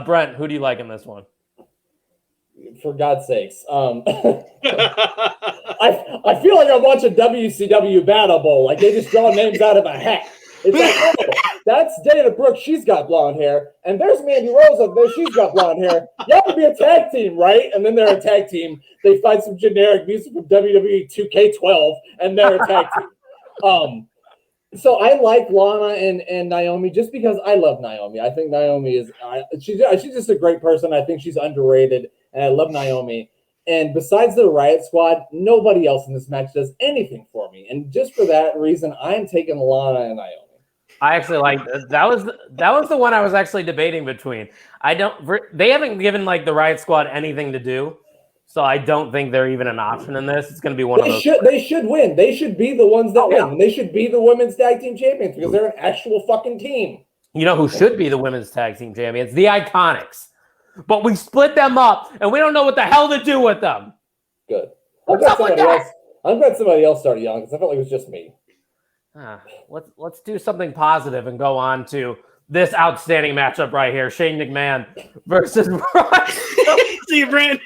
Brent, who do you like in this one? For God's sakes. I feel like I'm watching WCW Battle Bowl. Like they just draw names out of a hat. It's like, oh, that's Dana Brooke. She's got blonde hair. And there's Mandy Rose up there. She's got blonde hair. You have to be a tag team, right? And then they're a tag team. They find some generic music from WWE 2K12, and they're a tag team. So I like Lana and Naomi just because I love Naomi. I think Naomi is she's just a great person. I think she's underrated, and I love Naomi. And besides the Riot Squad, nobody else in this match does anything for me. And just for that reason, I'm taking Lana and Naomi. I actually like that was the one I was actually debating between. They haven't given like the Riot Squad anything to do, so I don't think they're even an option in this. It's going to be one of those. They should win. They should be the ones that win. They should be the women's tag team champions because they're an actual fucking team. You know who should be the women's tag team champions? The Iconics. But we split them up, and we don't know what the hell to do with them. Good. I'm glad somebody else started yelling because I felt like it was just me. Let's do something positive and go on to this outstanding matchup right here: Shane McMahon versus Braun. See you, Brent.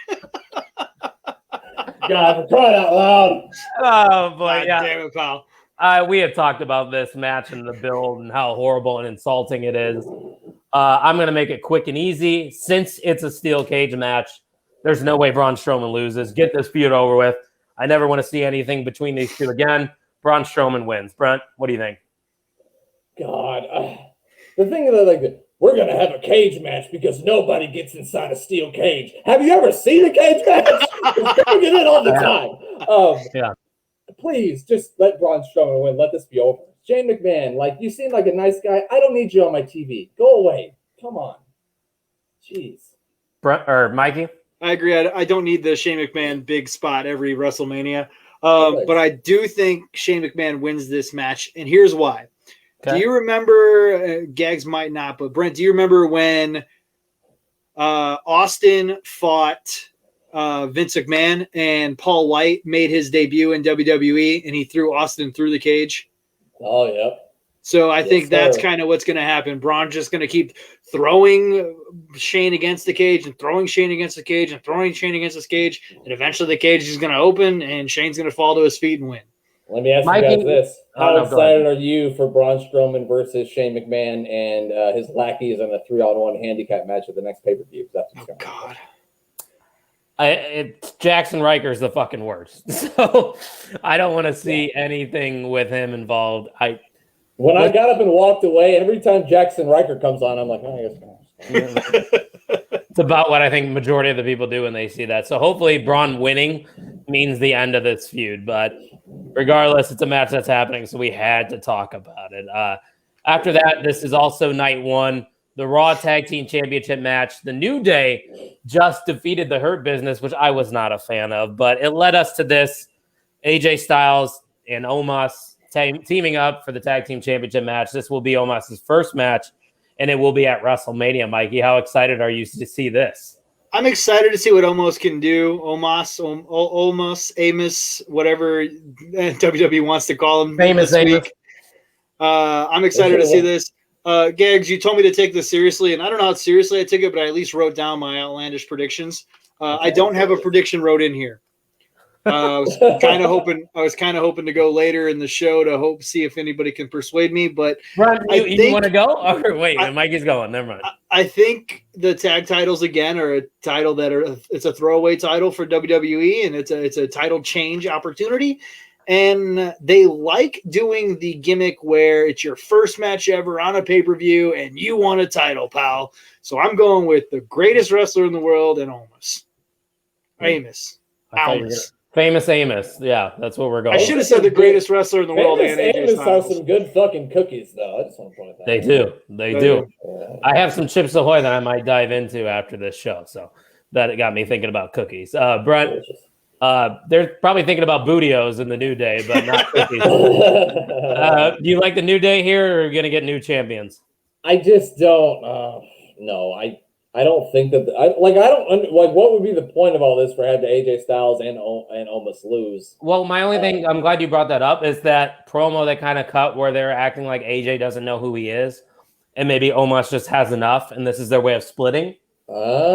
God, for crying out loud! Oh boy, God yeah. Damn it, pal. We have talked about this match and the build and how horrible and insulting it is. I'm going to make it quick and easy. Since it's a steel cage match, there's no way Braun Strowman loses. Get this feud over with. I never want to see anything between these two again. Braun Strowman wins. Brent, what do you think? God, the thing is, like, we're going to have a cage match because nobody gets inside a steel cage. Have you ever seen a cage match? We get it all the time. Yeah. Please, just let Braun Strowman win. Let this be over. Shane McMahon, like, you seem like a nice guy. I don't need you on my TV. Go away. Come on. Jeez. Brent or Mikey? I agree. I don't need the Shane McMahon big spot every WrestleMania. But I do think Shane McMahon wins this match, and here's why. Okay. Do you remember, Gags might not, but Brent, do you remember when Austin fought Vince McMahon and Paul White made his debut in WWE and he threw Austin through the cage? Oh, yeah. So I think that's kind of what's going to happen. Braun's just going to keep throwing Shane against the cage and throwing Shane against the cage and throwing Shane against the cage. And eventually the cage is going to open and Shane's going to fall to his feet and win. Let me ask you guys this. How excited are you for Braun Strowman versus Shane McMahon and his lackeys in a 3-on-1 handicap match at the next pay-per-view? God. Jackson Riker's the fucking worst. So I don't want to see anything with him involved. When I got up and walked away, every time Jackson Riker comes on, I'm like, oh, I guess. It's about what I think majority of the people do when they see that. So hopefully Braun winning means the end of this feud. But regardless, it's a match that's happening, so we had to talk about it. After that, this is also night one, the Raw Tag Team Championship match. The New Day just defeated the Hurt Business, which I was not a fan of, but it led us to this. AJ Styles and Omos teaming up for the Tag Team Championship match. This will be Omos' first match, and it will be at WrestleMania. Mikey, how excited are you to see this? I'm excited to see what Omos can do. Omos, Amos, whatever WWE wants to call him. Famous Amos. I'm excited to see this. Gags, you told me to take this seriously, and I don't know how seriously I took it, but I at least wrote down my outlandish predictions. I don't have a prediction wrote in here. I was kind of hoping to go later in the show to see if anybody can persuade me. But Ron, you want to go? Or wait, Mikey's going. Never mind. I think the tag titles again are a title it's a throwaway title for WWE, and it's a title change opportunity. And they like doing the gimmick where it's your first match ever on a pay-per-view, and you want a title, pal. So I'm going with the greatest wrestler in the world, and Amos. Famous Amos. Yeah, that's what we're going I should have said the greatest wrestler in the world. Famous And AJ Amos Styles. have some good fucking cookies, though. I just want to point that out. They do. They do. Yeah. I have some Chips Ahoy that I might dive into after this show. So that got me thinking about cookies. Brent, they're probably thinking about Bootios in the New Day, but not cookies. Do you like the New Day here, or are you going to get new champions? I just don't. No, I don't think that. What would be the point of all this for having AJ Styles and Omos lose? Well, my only thing, I'm glad you brought that up, is that promo they kind of cut where they're acting like AJ doesn't know who he is, and maybe Omos just has enough, and this is their way of splitting. Well,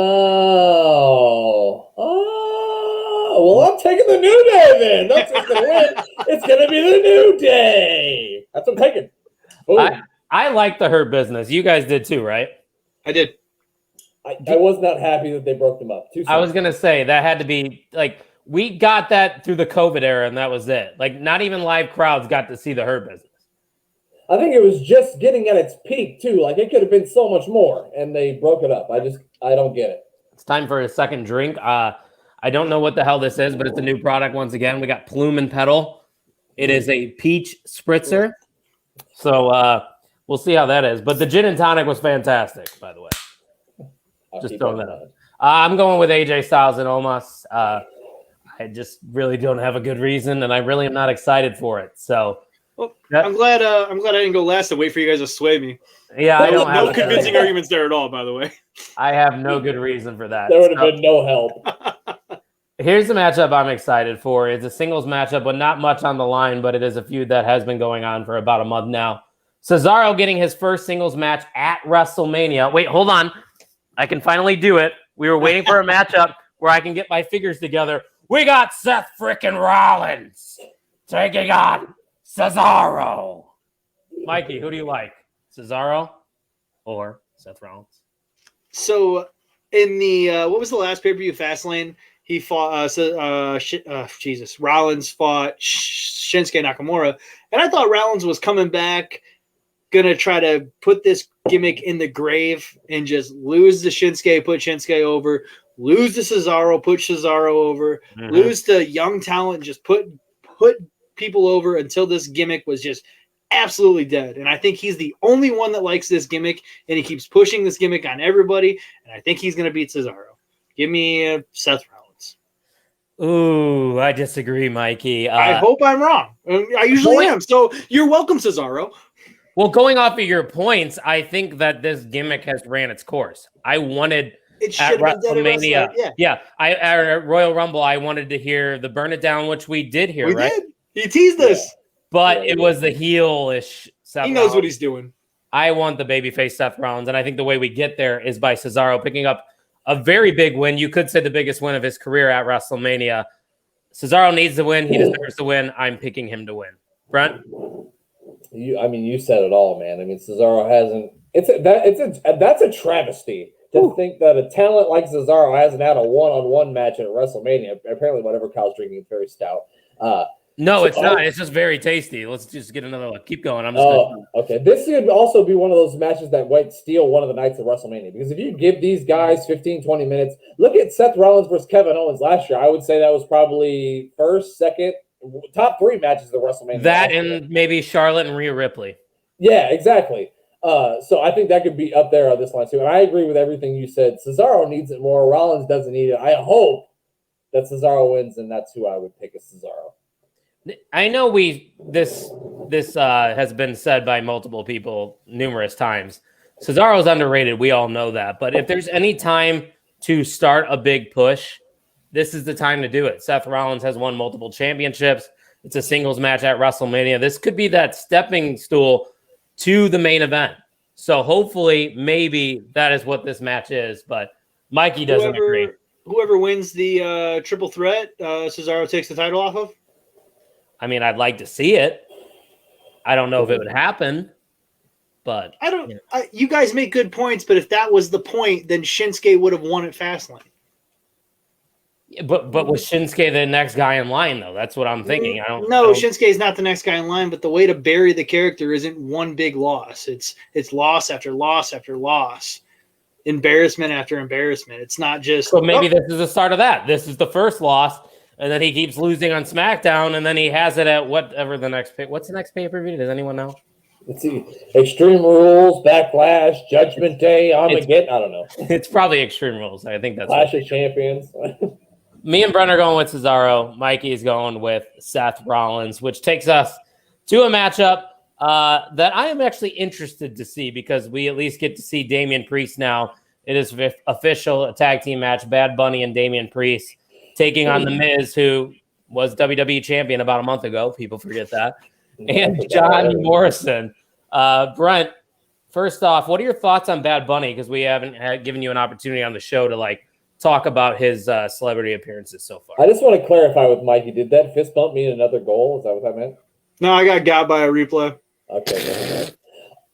I'm taking the New Day then. That's what's going to win. It's going to be the New Day. That's what I'm taking. I like the Hurt Business. You guys did too, right? I did. I was not happy that they broke them up. I was going to say that had to be like, we got that through the COVID era, and that was it. Like, not even live crowds got to see the Hurt Business. I think it was just getting at its peak too. Like, it could have been so much more, and they broke it up. I don't get it. It's time for a second drink. I don't know what the hell this is, but it's a new product once again. We got Plume and Petal. It is a peach spritzer. So we'll see how that is. But the gin and tonic was fantastic, by the way. Just throwing that out. I'm going with AJ Styles and Omos. I just really don't have a good reason, and I really am not excited for it. So I'm glad I didn't go last and wait for you guys to sway me. Yeah, I don't have no convincing arguments there at all, by the way. I have no good reason for that. There would have been no help. Here's the matchup I'm excited for. It's a singles matchup, but not much on the line, but it is a feud that has been going on for about a month now. Cesaro getting his first singles match at WrestleMania. Wait, hold on. I can finally do it. We were waiting for a matchup where I can get my figures together. We got Seth frickin' Rollins taking on Cesaro. Mikey, who do you like? Cesaro or Seth Rollins? So in the what was the last pay-per-view, Fastlane? He fought Rollins fought Shinsuke Nakamura, and I thought Rollins was coming back, gonna try to put this gimmick in the grave and just lose to Shinsuke, put Shinsuke over, lose to Cesaro, put Cesaro over, lose to young talent, and just put people over until this gimmick was just absolutely dead. And I think he's the only one that likes this gimmick, and he keeps pushing this gimmick on everybody, and I think he's going to beat Cesaro. Give me Seth Rollins. Ooh, I disagree, Mikey. I hope I'm wrong. I usually am. So you're welcome, Cesaro. Well, going off of your points, I think that this gimmick has ran its course. I wanted at WrestleMania. At Royal Rumble, I wanted to hear the Burn It Down, which we did hear, we right? Did. He teased us. But it was the heel-ish Seth He knows Rollins. what he's doing. I want the babyface Seth Rollins, and I think the way we get there is by Cesaro picking up a very big win. You could say the biggest win of his career at WrestleMania. Cesaro needs to win. He deserves to win. I'm picking him to win. Brent? You said it all, man. I mean, Cesaro hasn't. That's a travesty to think that a talent like Cesaro hasn't had a one-on-one match at WrestleMania. Apparently, whatever Kyle's drinking is very stout. No, it's not. It's just very tasty. Let's just get another one. Keep going. I'm just okay. This should also be one of those matches that might steal one of the nights of WrestleMania. Because if you give these guys 15, 20 minutes, look at Seth Rollins versus Kevin Owens last year. I would say that was probably first, second, top three matches of WrestleMania. That and maybe Charlotte and Rhea Ripley. Yeah, exactly. So I think that could be up there on this line too. And I agree with everything you said. Cesaro needs it more. Rollins doesn't need it. I hope that Cesaro wins, and that's who I would pick as Cesaro. I know this has been said by multiple people numerous times. Cesaro's underrated. We all know that. But if there's any time to start a big push, this is the time to do it. Seth Rollins has won multiple championships. It's a singles match at WrestleMania. This could be that stepping stool to the main event. So hopefully, maybe that is what this match is. But Mikey doesn't agree. Whoever wins the triple threat, Cesaro takes the title off of? I mean, I'd like to see it. I don't know if it would happen, but I don't. You guys make good points, but if that was the point, then Shinsuke would have won at Fastlane. But was Shinsuke the next guy in line though? That's what I'm thinking. Shinsuke is not the next guy in line. But the way to bury the character isn't one big loss. It's loss after loss after loss, embarrassment after embarrassment. It's not just. So maybe this is the start of that. This is the first loss. and then he keeps losing on SmackDown, and then he has it at whatever the next what's the next pay-per-view? Does anyone know? Let's see. Extreme Rules, Backlash, Judgment Day, Armageddon. I don't know. It's probably Extreme Rules. I think that's Clash of Champions. Me and Brent are going with Cesaro. Mikey is going with Seth Rollins, which takes us to a matchup that I am actually interested to see because we at least get to see Damian Priest now. It is official, a tag team match. Bad Bunny and Damian Priest taking on The Miz, who was WWE champion about a month ago. People forget that. And John Morrison. Brent, first off, what are your thoughts on Bad Bunny? Because we haven't given you an opportunity on the show to talk about his celebrity appearances so far. I just want to clarify with Mikey. Did that fist bump mean another goal? Is that what that meant? No, I got by a replay. Okay.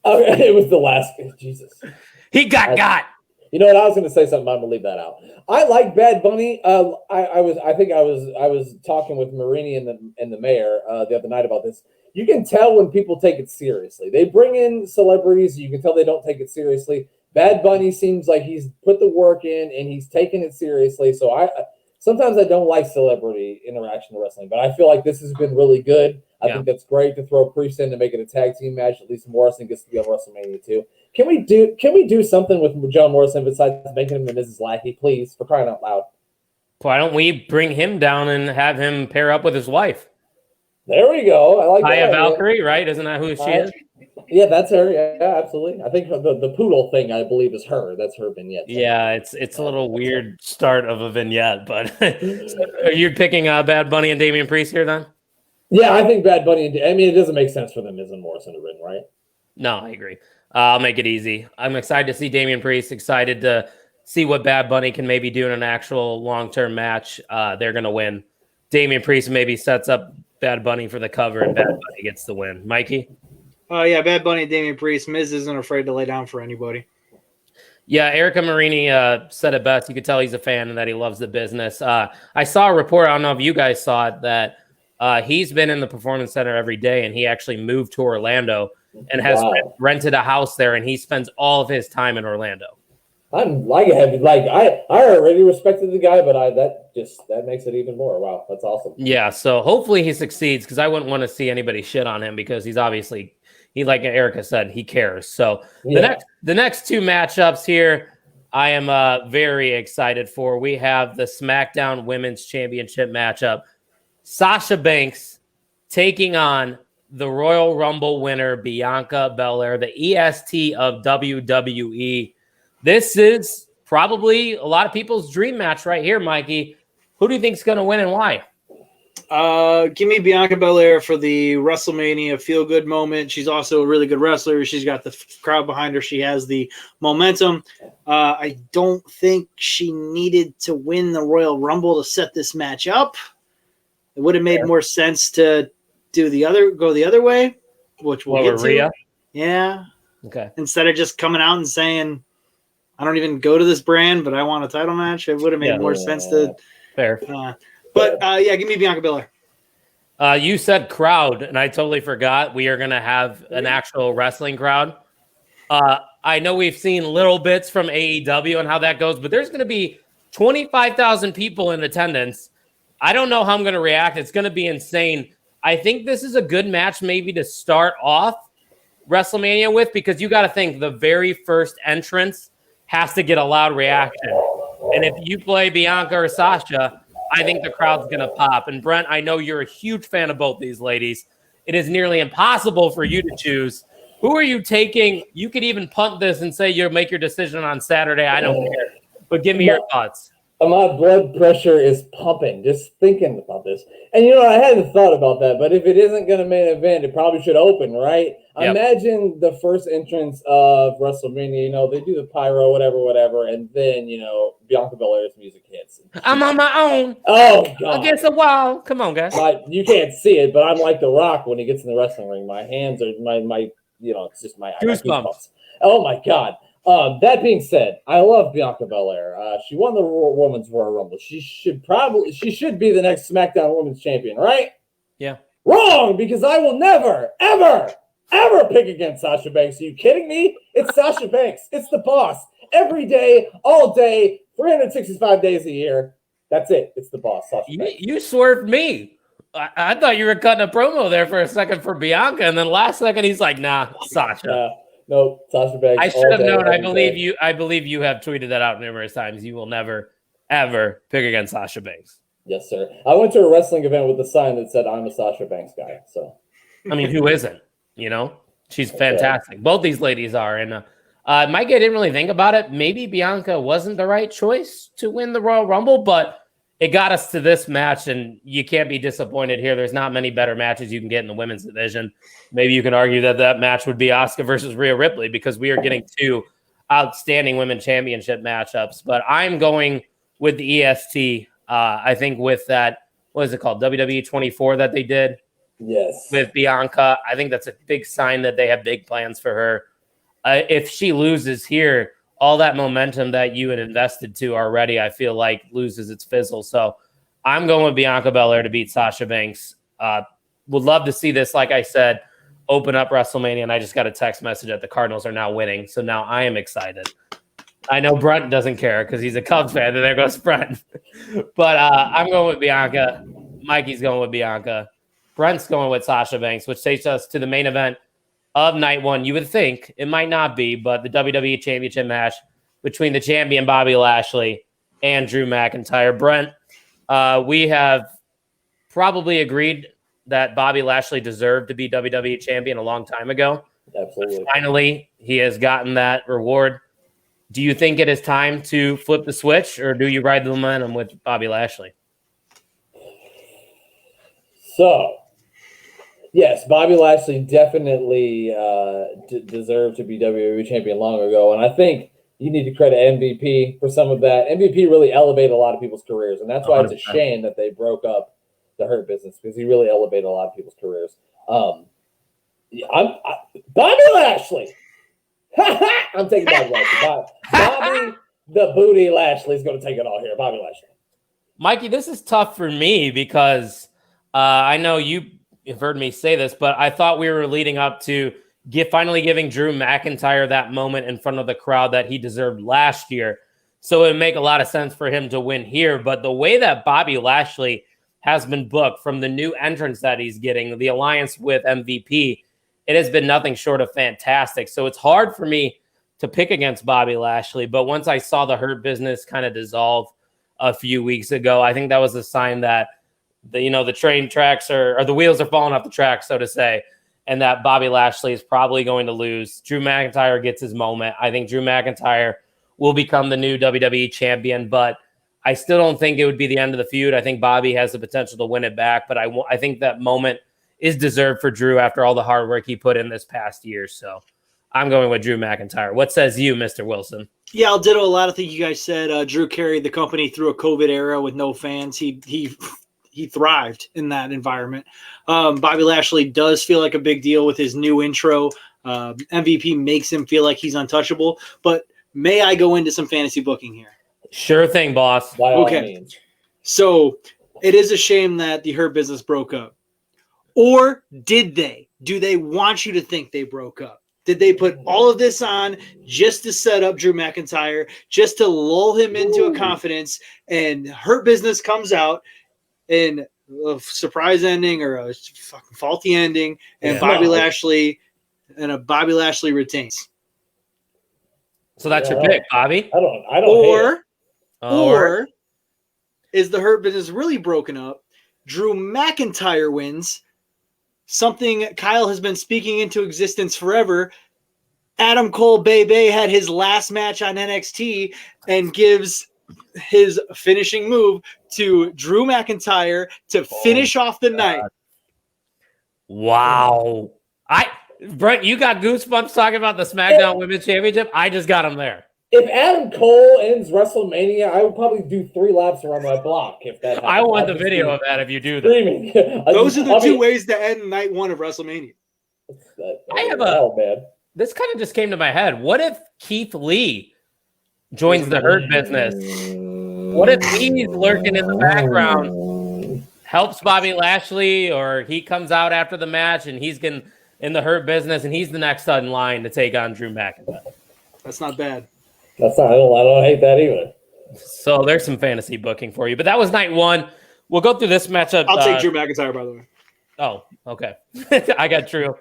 It was the last. Jesus. He got. You know what? I was going to say something. I'm going to leave that out. I like Bad Bunny. I was talking with Marini and the mayor the other night about this. You can tell when people take it seriously. They bring in celebrities. You can tell they don't take it seriously. Bad Bunny seems like he's put the work in and he's taken it seriously. So sometimes I don't like celebrity interaction in wrestling, but I feel like this has been really good. I think that's great to throw Priest in to make it a tag team match. At least Morrison gets to be on WrestleMania too. Can we do something with John Morrison besides making him the Mrs. Lackey, please, for crying out loud? Why don't we bring him down and have him pair up with his wife? There we go. I like that. Valkyrie, right? Isn't that who she is? Yeah, that's her. Yeah, absolutely. I think the poodle thing, I believe, is her. That's her vignette. Yeah, it's a little weird start of a vignette, but so are you picking Bad Bunny and Damian Priest here then? Yeah, I think Bad Bunny. It doesn't make sense for them Miz and Morrison to win, right? No, I agree. I'll make it easy. I'm excited to see Damian Priest. Excited to see what Bad Bunny can maybe do in an actual long-term match. They're going to win. Damian Priest maybe sets up Bad Bunny for the cover, and Bad Bunny gets the win. Mikey? Yeah, Bad Bunny and Damian Priest. Miz isn't afraid to lay down for anybody. Yeah, Erica Marini said it best. You could tell he's a fan and that he loves the business. I saw a report, I don't know if you guys saw it, that he's been in the Performance Center every day, and he actually moved to Orlando and has rented a house there, and he spends all of his time in Orlando. I'm I already respected the guy, but that makes it even more. Wow, that's awesome. Yeah, so hopefully he succeeds because I wouldn't want to see anybody shit on him because he's obviously like Erica said, he cares. So the next two matchups here, I am very excited for. We have the SmackDown Women's Championship matchup. Sasha Banks taking on the Royal Rumble winner, Bianca Belair, the EST of WWE. This is probably a lot of people's dream match right here, Mikey. Who do you think is going to win and why? Give me Bianca Belair for the WrestleMania feel-good moment. She's also a really good wrestler. She's got the crowd behind her. She has the momentum. I don't think she needed to win the Royal Rumble to set this match up. It would have made more sense to go the other way, which we'll get to. Rhea? Yeah. Okay. Instead of just coming out and saying, I don't even go to this brand, but I want a title match, it would have made more sense to. Fair. Give me Bianca Belair. You said crowd, and I totally forgot. We are going to have an actual wrestling crowd. I know we've seen little bits from AEW and how that goes, but there's going to be 25,000 people in attendance. I don't know how I'm going to react. It's going to be insane. I think this is a good match maybe to start off WrestleMania with because you got to think the very first entrance has to get a loud reaction. And if you play Bianca or Sasha, I think the crowd's going to pop. And Brent, I know you're a huge fan of both these ladies. It is nearly impossible for you to choose. Who are you taking? You could even punt this and say you'll make your decision on Saturday. I don't care. But give me your thoughts. My blood pressure is pumping just thinking about this. And, I hadn't thought about that. But if it isn't going to main event, it probably should open, right? Yep. Imagine the first entrance of WrestleMania. They do the pyro, whatever. And then, Bianca Belair's music hits. I'm on my own. Oh, God. Against the wall. Come on, guys. You can't see it, but I'm like The Rock when he gets in the wrestling ring. My hands are, it's just my goosebumps. Oh, my God. That being said, I love Bianca Belair. She won the Women's Royal Rumble. She should be the next SmackDown Women's Champion, right? Yeah. Wrong, because I will never, ever, ever pick against Sasha Banks. Are you kidding me? It's Sasha Banks. It's the boss. Every day, all day, 365 days a year. That's it. It's the boss, Sasha Banks. You swerved me. I thought you were cutting a promo there for a second for Bianca, and then last second he's like, "Nah, Sasha." No, Sasha Banks. I should have known. I believe you. I believe you have tweeted that out numerous times. You will never, ever pick against Sasha Banks. Yes, sir. I went to a wrestling event with a sign that said, "I'm a Sasha Banks guy." So, I mean, who isn't? You know, she's fantastic. Right. Both these ladies are. And Mikey, I didn't really think about it. Maybe Bianca wasn't the right choice to win the Royal Rumble, but it got us to this match, and you can't be disappointed here. There's not many better matches you can get in the women's division. Maybe you can argue that match would be Asuka versus Rhea Ripley because we are getting two outstanding women championship matchups. But I'm going with the EST. I think with that, what is it called? WWE 24 that they did? Yes. With Bianca. I think that's a big sign that they have big plans for her. If she loses here, all that momentum that you had invested to already, I feel like loses its fizzle. So I'm going with Bianca Belair to beat Sasha Banks. Would love to see this, like I said, open up WrestleMania. And I just got a text message that the Cardinals are now winning. So now I am excited. I know Brent doesn't care because he's a Cubs fan. And there goes Brent. But I'm going with Bianca. Mikey's going with Bianca. Brent's going with Sasha Banks, which takes us to the main event of night one. You would think it might not be, but the WWE Championship match between the champion Bobby Lashley and Drew McIntyre. Brent, we have probably agreed that Bobby Lashley deserved to be WWE champion a long time ago. Absolutely. But finally, he has gotten that reward. Do you think it is time to flip the switch, or do you ride the momentum with Bobby Lashley? So, yes, Bobby Lashley definitely deserved to be WWE champion long ago, and I think you need to credit MVP for some of that. MVP really elevated a lot of people's careers, and that's why 100%. It's a shame that they broke up the Hurt Business because he really elevated a lot of people's careers. Bobby Lashley. I'm taking Bobby Lashley. Bobby the Booty Lashley is going to take it all here. Bobby Lashley. Mikey, this is tough for me because I know you've heard me say this, but I thought we were leading up to finally giving Drew McIntyre that moment in front of the crowd that he deserved last year. So it would make a lot of sense for him to win here. But the way that Bobby Lashley has been booked from the new entrance that he's getting, the alliance with MVP, it has been nothing short of fantastic. So it's hard for me to pick against Bobby Lashley. But once I saw the Hurt Business kind of dissolve a few weeks ago, I think that was a sign that the train tracks or the wheels are falling off the track, so to say, and that Bobby Lashley is probably going to lose. Drew McIntyre gets his moment. I think Drew McIntyre will become the new WWE champion, but I still don't think it would be the end of the feud. I think Bobby has the potential to win it back, but I think that moment is deserved for Drew after all the hard work he put in this past year. So I'm going with Drew McIntyre. What says you, Mr. Wilson? Yeah, I'll ditto a lot of things you guys said. Drew carried the company through a COVID era with no fans. He thrived in that environment. Bobby Lashley does feel like a big deal with his new intro. MVP makes him feel like he's untouchable. But may I go into some fantasy booking here? Sure thing, boss. Okay. So it is a shame that the Hurt Business broke up. Or did they? Do they want you to think they broke up? Did they put all of this on just to set up Drew McIntyre, just to lull him into a confidence, and Hurt Business comes out in a surprise ending or a fucking faulty ending, and Bobby Lashley retains? So that's your pick, Bobby? I don't Or is the Hurt Business really broken up? Drew McIntyre wins. Something Kyle has been speaking into existence forever. Adam Cole Bay had his last match on NXT and gives his finishing move to Drew McIntyre to finish off the night. Wow. Brent, you got goosebumps talking about the SmackDown Women's Championship? I just got them there. If Adam Cole ends WrestleMania, I would probably do 3 laps around my block if that happened. I want the video of that if you do that. Those are the two ways to end night one of WrestleMania. This kind of just came to my head. What if Keith Lee joins the Hurt Business? What if he's lurking in the background, helps Bobby Lashley, or he comes out after the match and he's in the Hurt Business and he's the next in line to take on Drew McIntyre? That's not bad. I don't hate that either. So there's some fantasy booking for you. But that was night one. We'll go through this matchup. I'll take Drew McIntyre, by the way. Oh, okay. I got Drew.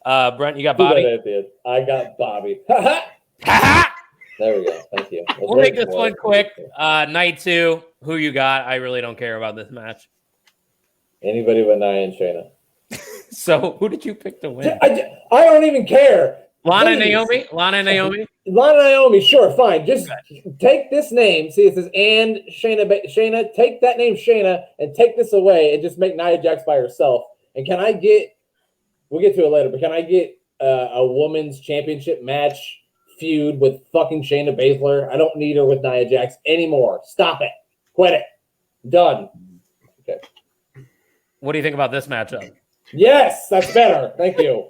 Brent, you got Bobby? I got Bobby. There we go. Thank you. We'll make this one quick. Night two. Who you got? I really don't care about this match. Anybody but Nia and Shayna. So who did you pick to win? I don't even care. Lana and Please. Naomi? Lana and Naomi? Lana and Naomi, sure, fine. Just take this name. See, it says and Shayna. Shayna, take that name Shayna and take this away and just make Nia Jax by herself. And can I get, we'll get to it later, but can I get a women's championship match feud with fucking Shayna Baszler? I don't need her with Nia Jax anymore. Stop it. Quit it. Done. Okay. What do you think about this matchup? Yes, that's better. Thank you.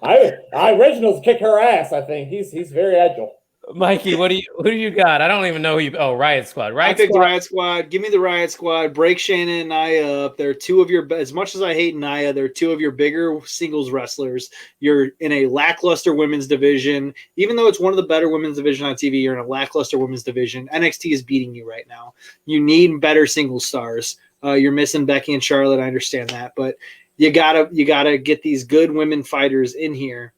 Reginald's kick her ass. I think he's very agile. Mikey, who do you got? I don't even know who you. Oh, Riot Squad. I picked the Riot Squad. Give me the Riot Squad. Break Shayna and Nia up. They're two of your. As much as I hate Nia, they're two of your bigger singles wrestlers. You're in a lackluster women's division. Even though it's one of the better women's division on TV, you're in a lackluster women's division. NXT is beating you right now. You need better single stars. You're missing Becky and Charlotte. I understand that, but you gotta get these good women fighters in here.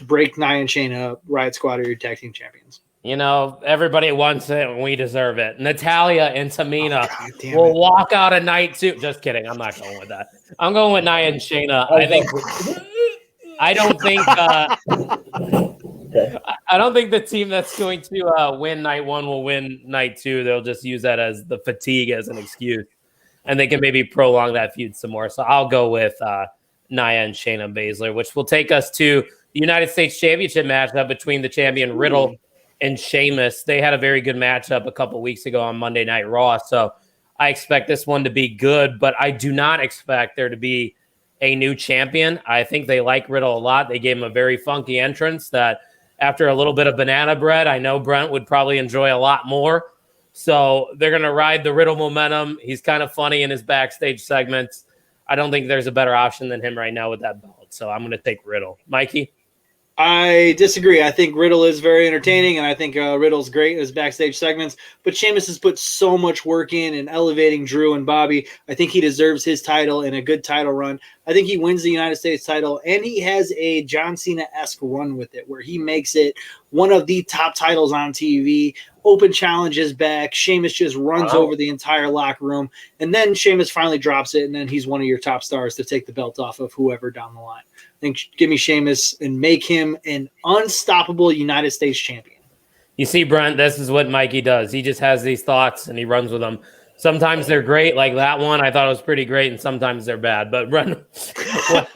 Break Nia and Shayna up. Riot Squad are your tag team champions. You know, everybody wants it and we deserve it. Natalia and Tamina will walk out of night two. Just kidding. I'm not going with that. I'm going with Nia and Shayna. I don't think the team that's going to win night one will win night two. They'll just use that as the fatigue as an excuse. And they can maybe prolong that feud some more. So I'll go with Nia and Shayna Baszler, which will take us to the United States Championship matchup between the champion Riddle and Sheamus. They had a very good matchup a couple weeks ago on Monday Night Raw. So I expect this one to be good, but I do not expect there to be a new champion. I think they like Riddle a lot. They gave him a very funky entrance that after a little bit of banana bread, I know Brent would probably enjoy a lot more. So they're going to ride the Riddle momentum. He's kind of funny in his backstage segments. I don't think there's a better option than him right now with that belt. So I'm going to take Riddle. Mikey? I disagree. I think Riddle is very entertaining, and I think Riddle's great in his backstage segments. But Sheamus has put so much work in elevating Drew and Bobby. I think he deserves his title and a good title run. I think he wins the United States title, and he has a John Cena-esque run with it where he makes it one of the top titles on TV. Open challenges back. Sheamus just runs over the entire locker room, and then Sheamus finally drops it, and then he's one of your top stars to take the belt off of whoever down the line. I think give me Sheamus and make him an unstoppable United States champion. You see, Brent, this is what Mikey does. He just has these thoughts and he runs with them. Sometimes they're great, like that one. I thought it was pretty great, and sometimes they're bad. But Brent, I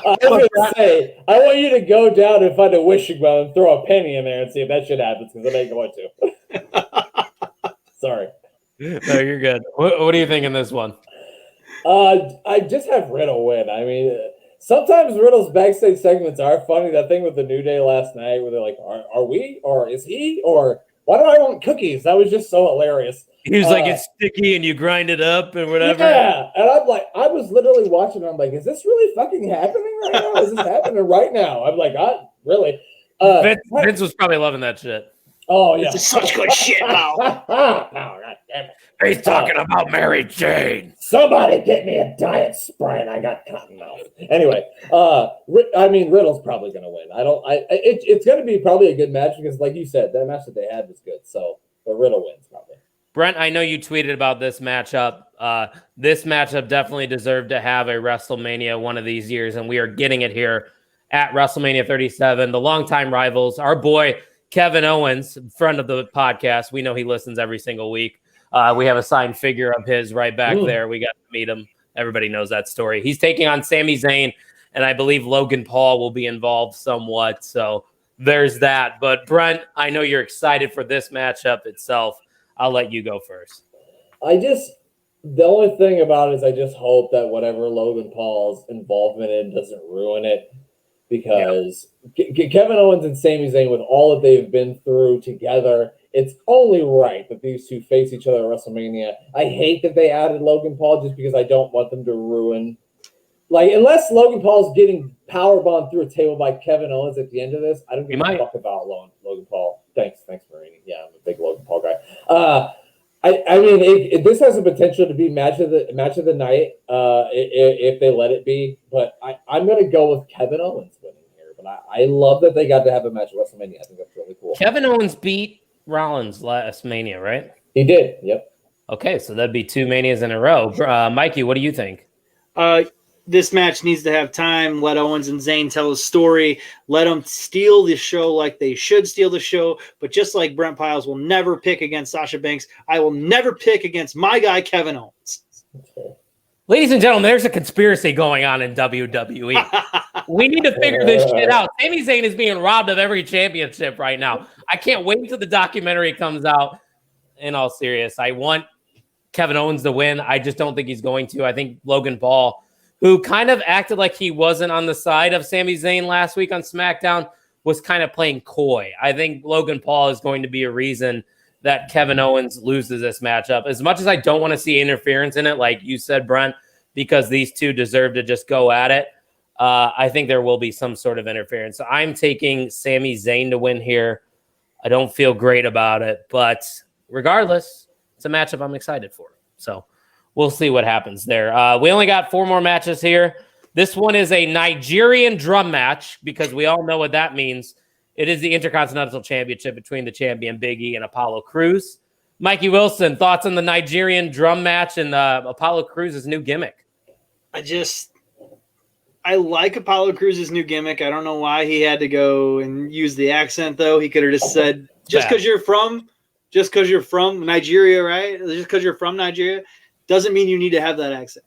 was going to say, I want you to go down and find a wishing well and throw a penny in there and see if that shit happens, because it ain't going to. Sorry. No, you're good. What do you think in this one? I just have Riddle win. I mean, sometimes Riddle's backstage segments are funny. That thing with the New Day last night where they're like, are we? Or is he? Or why do I want cookies? That was just so hilarious. He was like, it's sticky and you grind it up and whatever. Yeah. And I'm like, I was literally watching. I'm like, is this really fucking happening right now? Is this happening right now? I'm like, really? Vince was probably loving that shit. Oh, yeah. This is such good shit, pal. Oh, God damn it. He's talking about Mary Jane. Somebody get me a diet Sprite. I got cotton mouth. Anyway, I mean, Riddle's probably going to win. It's going to be probably a good match because, like you said, that match that they had was good. So, but Riddle wins probably. Brent, I know you tweeted about this matchup. This matchup definitely deserved to have a WrestleMania one of these years, and we are getting it here at WrestleMania 37. The longtime rivals, our boy Kevin Owens, friend of the podcast. We know he listens every single week. We have a signed figure of his right back there. We got to meet him. Everybody knows that story. He's taking on Sami Zayn, and I believe Logan Paul will be involved somewhat. So there's that. But Brent, I know you're excited for this matchup itself. I'll let you go first. The only thing about it is I just hope that whatever Logan Paul's involvement in doesn't ruin it, because Kevin Owens and Sami Zayn, with all that they've been through together, it's only right that these two face each other at WrestleMania. I hate that they added Logan Paul just because I don't want them to ruin Like, unless Logan Paul's getting powerbombed through a table by Kevin Owens at the end of this, I don't give a fuck about Logan Paul. Thanks, Marini. Yeah, I'm a big Logan Paul guy. I mean, this has the potential to be match of the night if they let it be. But I'm going to go with Kevin Owens winning here. But I love that they got to have a match at WrestleMania. I think that's really cool. Kevin Owens beat Rollins last Mania, right? He did. Yep. Okay, so that'd be 2 Manias in a row. Mikey, what do you think? This match needs to have time. Let Owens and Zayn tell a story. Let them steal the show like they should steal the show. But just like Brent Pyles will never pick against Sasha Banks, I will never pick against my guy, Kevin Owens. Ladies and gentlemen, there's a conspiracy going on in WWE. We need to figure this shit out. Sami Zayn is being robbed of every championship right now. I can't wait until the documentary comes out. In all seriousness, I want Kevin Owens to win. I just don't think he's going to. I think Logan Paul, who kind of acted like he wasn't on the side of Sami Zayn last week on SmackDown, was kind of playing coy. I think Logan Paul is going to be a reason that Kevin Owens loses this matchup. As much as I don't want to see interference in it, like you said, Brent, because these two deserve to just go at it, I think there will be some sort of interference. So I'm taking Sami Zayn to win here. I don't feel great about it, but regardless, it's a matchup I'm excited for. So we'll see what happens there. We only got 4 more matches here. This one is a Nigerian drum match because we all know what that means. It is the Intercontinental Championship between the champion Big E and Apollo Crews. Mikey Wilson, thoughts on the Nigerian drum match and Apollo Crews' new gimmick? I like Apollo Crews' new gimmick. I don't know why he had to go and use the accent, though. He could have just said, just because you're from Nigeria, right? Just because you're from Nigeria doesn't mean you need to have that accent.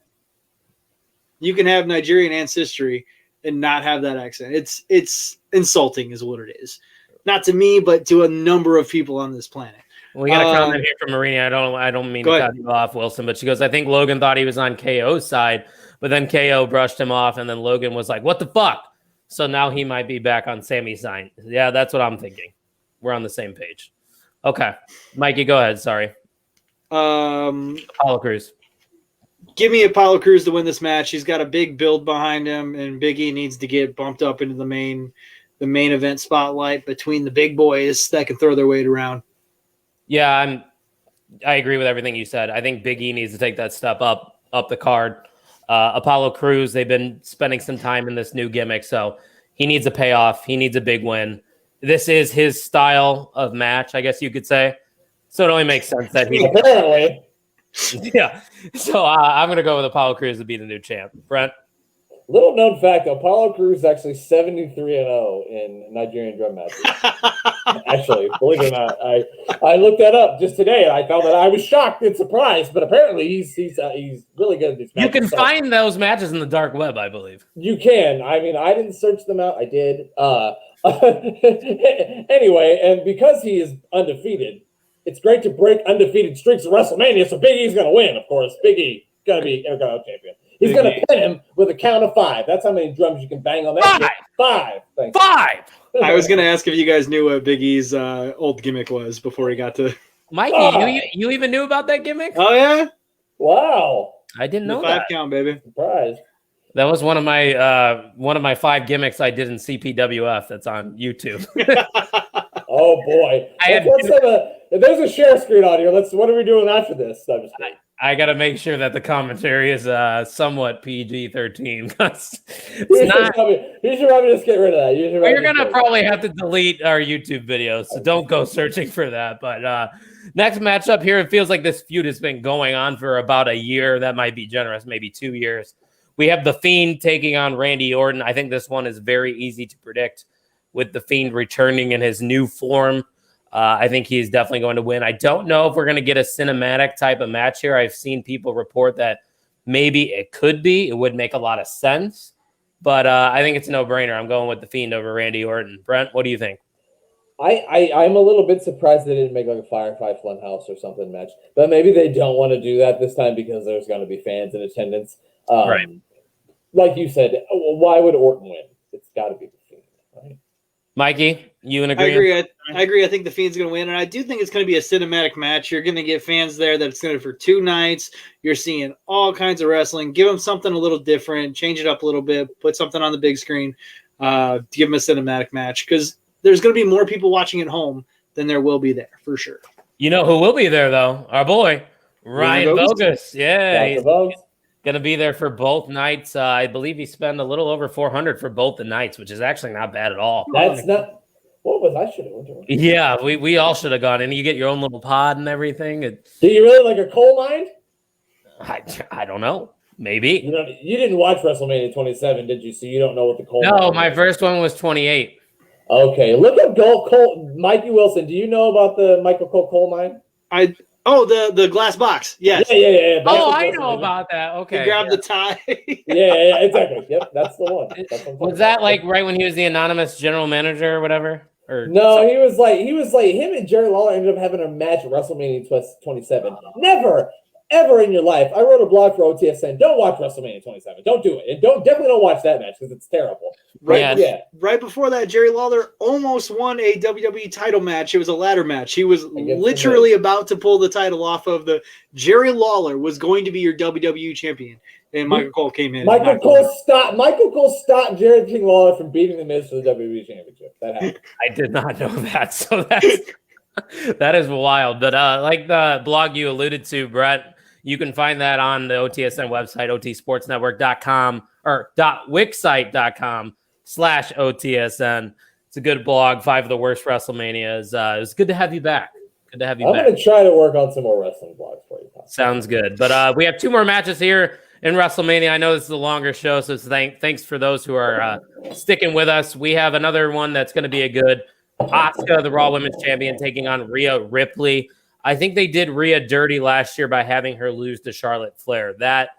You can have Nigerian ancestry and not have that accent. It's insulting is what it is. Not to me, but to a number of people on this planet. We got a comment here from Marina. I don't mean to cut you off, Wilson, but she goes, I think Logan thought he was on KO's side, but then KO brushed him off, and then Logan was like, what the fuck? So now he might be back on Sami's side. Yeah, that's what I'm thinking. We're on the same page. Okay. Mikey, go ahead. Sorry. Apollo Crews. Give me Apollo Crews to win this match. He's got a big build behind him, and Big E needs to get bumped up into the main event spotlight between the big boys that can throw their weight around. Yeah, I agree with everything you said. I think Big E needs to take that step up the card. Apollo Crews, they've been spending some time in this new gimmick, so he needs a payoff. He needs a big win. This is his style of match, I guess you could say. So it only makes sense that he apparently. Yeah. So I'm going to go with Apollo Crews to be the new champ. Brent? Little known fact, Apollo Crews is actually 73-0 in Nigerian drum matches. Actually, believe it or not, I looked that up just today, and I found that I was shocked and surprised. But apparently, he's really good at these matches. You can find those matches in the dark web, I believe. You can. I mean, I didn't search them out. I did. Anyway, and because he is undefeated, it's great to break undefeated streaks at WrestleMania. So Big E's going to win, of course. Big E going to be Intercontinental champion. He's going to pin him with a count of 5. That's how many drums you can bang on that. 5. Thanks. 5. I was going to ask if you guys knew what Big E's old gimmick was before he got to. Mikey, you even knew about that gimmick? Oh yeah! Wow. I didn't know the 5 that. Count, baby. Surprise. That was one of my 5 gimmicks I did in CPWF. That's on YouTube. Oh boy. There's a share screen on here. What are we doing after this? I got to make sure that the commentary is somewhat PG-13. You should probably just get rid of that. We're going to probably have to delete our YouTube videos, so don't go searching for that. But next matchup here, it feels like this feud has been going on for about a year. That might be generous, maybe 2 years. We have The Fiend taking on Randy Orton. I think this one is very easy to predict with The Fiend returning in his new form. I think he's definitely going to win. I don't know if we're going to get a cinematic type of match here. I've seen people report that maybe it could be. It would make a lot of sense. But I think it's a no-brainer. I'm going with The Fiend over Randy Orton. Brent, what do you think? I'm a little bit surprised they didn't make like a Firefly Funhouse or something match. But maybe they don't want to do that this time because there's going to be fans in attendance. Right. Like you said, why would Orton win? It's got to be The Fiend, right? Mikey, You in I agreement? agree. I agree. I think the Fiend's going to win, and I do think it's going to be a cinematic match. You're going to get fans there that it's going to be for 2 nights. You're seeing all kinds of wrestling. Give them something a little different. Change it up a little bit. Put something on the big screen. Give them a cinematic match because there's going to be more people watching at home than there will be there for sure. You know who will be there though? Our boy Ryan Bogus. Yeah, he's gonna be there for both nights. I believe he spent a little over $400 for both the nights, which is actually not bad at all. That's not. What was I should have went to? Yeah, we all should have gone, and you get your own little pod and everything. Do you really like a coal mine? I don't know. Maybe. You didn't watch WrestleMania 27, did you? So you don't know what the coal. No, my first one was 28. Okay, look up Cole Mikey Wilson. Do you know about the Michael Cole coal mine? The glass box. Yes. Yeah. I know about that. Okay. He grabbed the tie. yeah, exactly. Yep, that's the one. Was that like right when he was the anonymous general manager or whatever? Or no, he was like him and Jerry Lawler ended up having a match at WrestleMania 27. Never, ever in your life. I wrote a blog for OTSN. Don't watch WrestleMania 27. Don't do it. And definitely don't watch that match because it's terrible. Right before that, Jerry Lawler almost won a WWE title match. It was a ladder match. He was literally about to pull the title off of the Jerry Lawler was going to be your WWE champion. And Michael Cole came in. Michael Cole stopped Jerry King Lawler from beating the Miz for the WWE championship. That happened. I did not know that. So that is wild. But like the blog you alluded to, Brent, you can find that on the OTSN website, otsportsnetwork.com or .wixsite.com/OTSN. It's a good blog, 5 of the worst WrestleManias. It was good to have you back. I'm going to try to work on some more wrestling blogs for you. Sounds good. But we have 2 more matches here in WrestleMania. I know this is a longer show, so thanks for those who are sticking with us. We have another one that's going to be a good Asuka, the Raw Women's Champion, taking on Rhea Ripley. I think they did Rhea dirty last year by having her lose to Charlotte Flair. That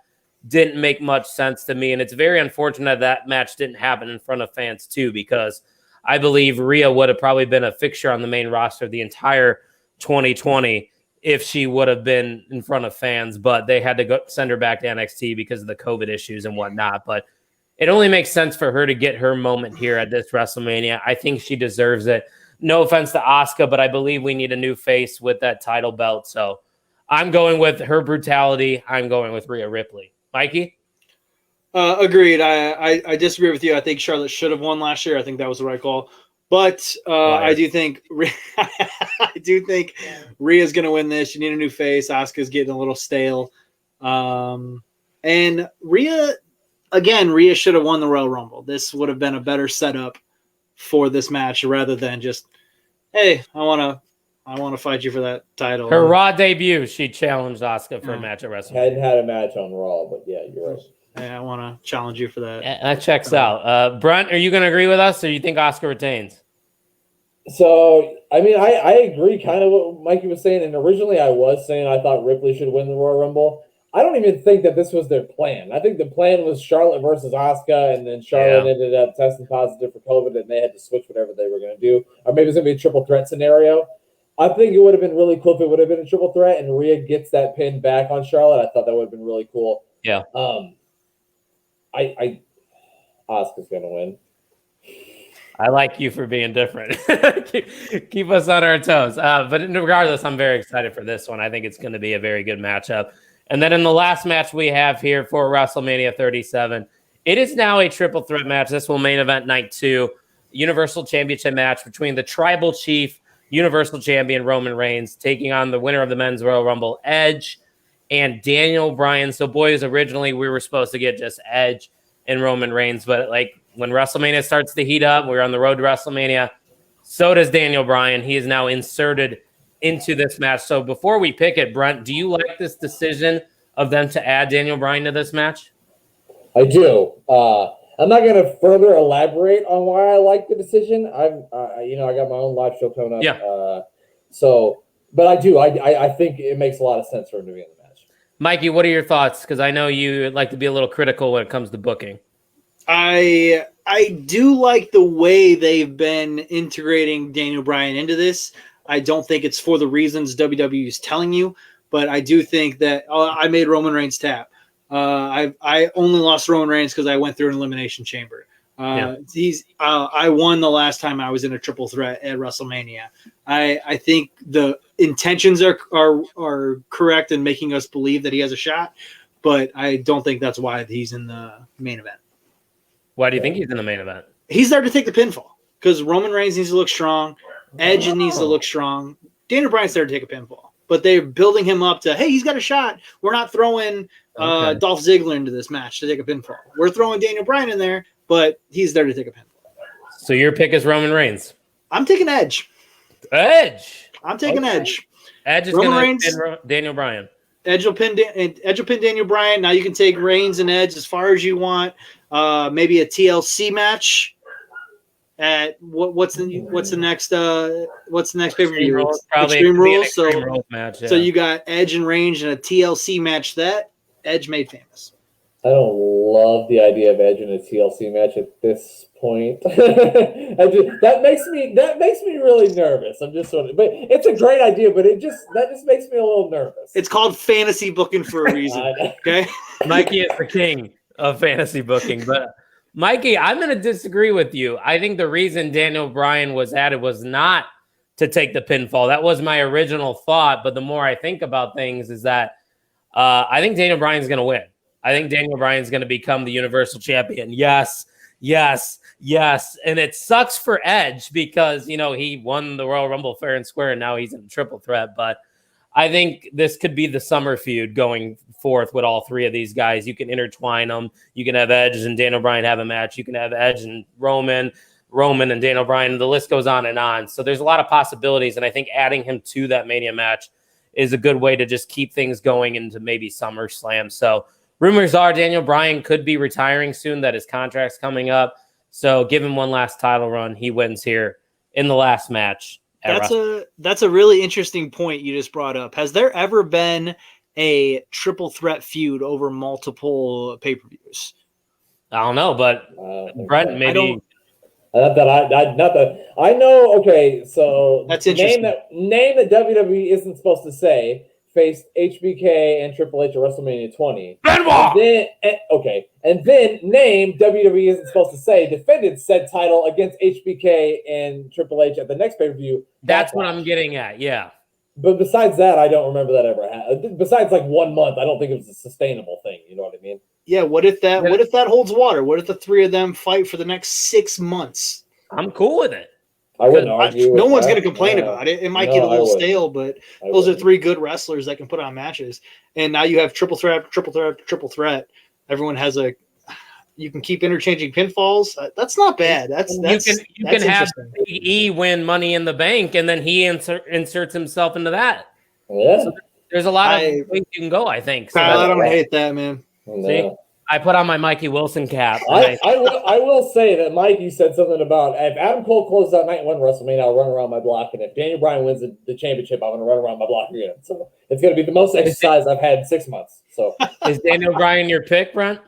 didn't make much sense to me, and it's very unfortunate that match didn't happen in front of fans too, because I believe Rhea would have probably been a fixture on the main roster the entire 2020 if she would have been in front of fans, but they had to send her back to NXT because of the COVID issues and whatnot. But it only makes sense for her to get her moment here at this WrestleMania. I think she deserves it. No offense to Asuka, but I believe we need a new face with that title belt. So I'm going with her brutality. I'm going with Rhea Ripley. Mikey? Agreed. I disagree with you. I think Charlotte should have won last year. I think that was the right call. But I do think Rhea's going to win this. You need a new face. Asuka's getting a little stale. And Rhea should have won the Royal Rumble. This would have been a better setup for this match rather than just, hey, I want to fight you for that title. Her Raw debut, she challenged Asuka for a match at WrestleMania. Hadn't had a match on Raw, but yeah, you're right. Hey, I want to challenge you for that. That checks out. Brent, are you going to agree with us, or you think Asuka retains? So, I mean, I agree kind of what Mikey was saying. And originally I was saying I thought Ripley should win the Royal Rumble. I don't even think that this was their plan. I think the plan was Charlotte versus Asuka, and then Charlotte ended up testing positive for COVID, and they had to switch whatever they were going to do. Or maybe it's going to be a triple threat scenario. I think it would have been really cool if it would have been a triple threat, and Rhea gets that pin back on Charlotte. I thought that would have been really cool. Yeah. Asuka's going to win. I like you for being different. keep us on our toes. But regardless, I'm very excited for this one. I think it's going to be a very good matchup. And then in the last match we have here for WrestleMania 37, it is now a triple threat match. This will main event night 2, Universal Championship match between the Tribal Chief, Universal Champion Roman Reigns, taking on the winner of the Men's Royal Rumble, Edge, and Daniel Bryan. So, boys, originally we were supposed to get just Edge and Roman Reigns, but like when WrestleMania starts to heat up, we're on the road to WrestleMania. So does Daniel Bryan. He is now inserted into this match. So before we pick it, Brent, do you like this decision of them to add Daniel Bryan to this match? I do. I'm not going to further elaborate on why I like the decision. I got my own live show coming up. Yeah. But I do. I think it makes a lot of sense for him to be in the match. Mikey, what are your thoughts? Because I know you like to be a little critical when it comes to booking. I do like the way they've been integrating Daniel Bryan into this. I don't think it's for the reasons WWE is telling you, but I do think that I made Roman Reigns tap. I only lost Roman Reigns because I went through an elimination chamber. I won the last time I was in a triple threat at WrestleMania. I think the intentions are correct in making us believe that he has a shot, but I don't think that's why he's in the main event. Why do you think he's in the main event? He's there to take the pinfall because Roman Reigns needs to look strong. Edge needs to look strong. Daniel Bryan's there to take a pinfall, but they're building him up to, hey, he's got a shot. We're not throwing Dolph Ziggler into this match to take a pinfall. We're throwing Daniel Bryan in there, but he's there to take a pinfall. So your pick is Roman Reigns. I'm taking Edge. I'm taking Edge. Edge is going to pin Daniel Bryan. Edge will pin Daniel Bryan. Now you can take Reigns and Edge as far as you want. Maybe a TLC match. At what's the next pay-per-view? Extreme Rules. So you got Edge and Reigns in a TLC match that Edge made famous. I don't love the idea of Edge in a TLC match at this point. That makes me really nervous. I'm just sort of, but it's a great idea, but that just makes me a little nervous. It's called fantasy booking for a reason. Okay, Mikey is the king of fantasy booking, but Mikey, I'm going to disagree with you. I think the reason Daniel Bryan was added was not to take the pinfall. That was my original thought, but the more I think about things is that I think Daniel Bryan's going to win. I think Daniel Bryan's going to become the Universal Champion. Yes. And it sucks for Edge because, he won the Royal Rumble fair and square, and now he's in a triple threat. But I think this could be the summer feud going forth with all three of these guys. You can intertwine them. You can have Edge and Daniel Bryan have a match. You can have Edge and Roman and Daniel Bryan. The list goes on and on. So there's a lot of possibilities, and I think adding him to that Mania match is a good way to just keep things going into maybe SummerSlam. So rumors are Daniel Bryan could be retiring soon, that his contract's coming up. So give him one last title run. He wins here in the last match. That's a really interesting point you just brought up. Has there ever been a triple threat feud over multiple pay-per-views? I don't know, but Brent, maybe. I know. Okay, so that's interesting. Name that WWE isn't supposed to say faced HBK and Triple H at WrestleMania 20. Benoit! And then name WWE isn't supposed to say defended said title against HBK and Triple H at the next pay-per-view. That's what I'm getting at, yeah. But besides that, I don't remember that ever happened. Besides like 1 month, I don't think it was a sustainable thing. You know what I mean? Yeah, what if that holds water? What if the three of them fight for the next 6 months? I'm cool with it. I wouldn't argue. No one's going to complain about it. It might get a little stale, but those are three good wrestlers that can put on matches. And now you have triple threat. Everyone has you can keep interchanging pinfalls. That's not bad. You can have E win Money in the Bank, and then he inserts himself into that. Yeah. So there's a lot of ways you can go, I think. So I don't hate that, man. No. See? I put on my Mikey Wilson cap. I will say that Mikey said something about if Adam Cole closes out night one WrestleMania, I'll run around my block, and if Daniel Bryan wins the championship, I'm going to run around my block again. So it's going to be the most exercise I've had in 6 months. So is Daniel Bryan your pick, Brent?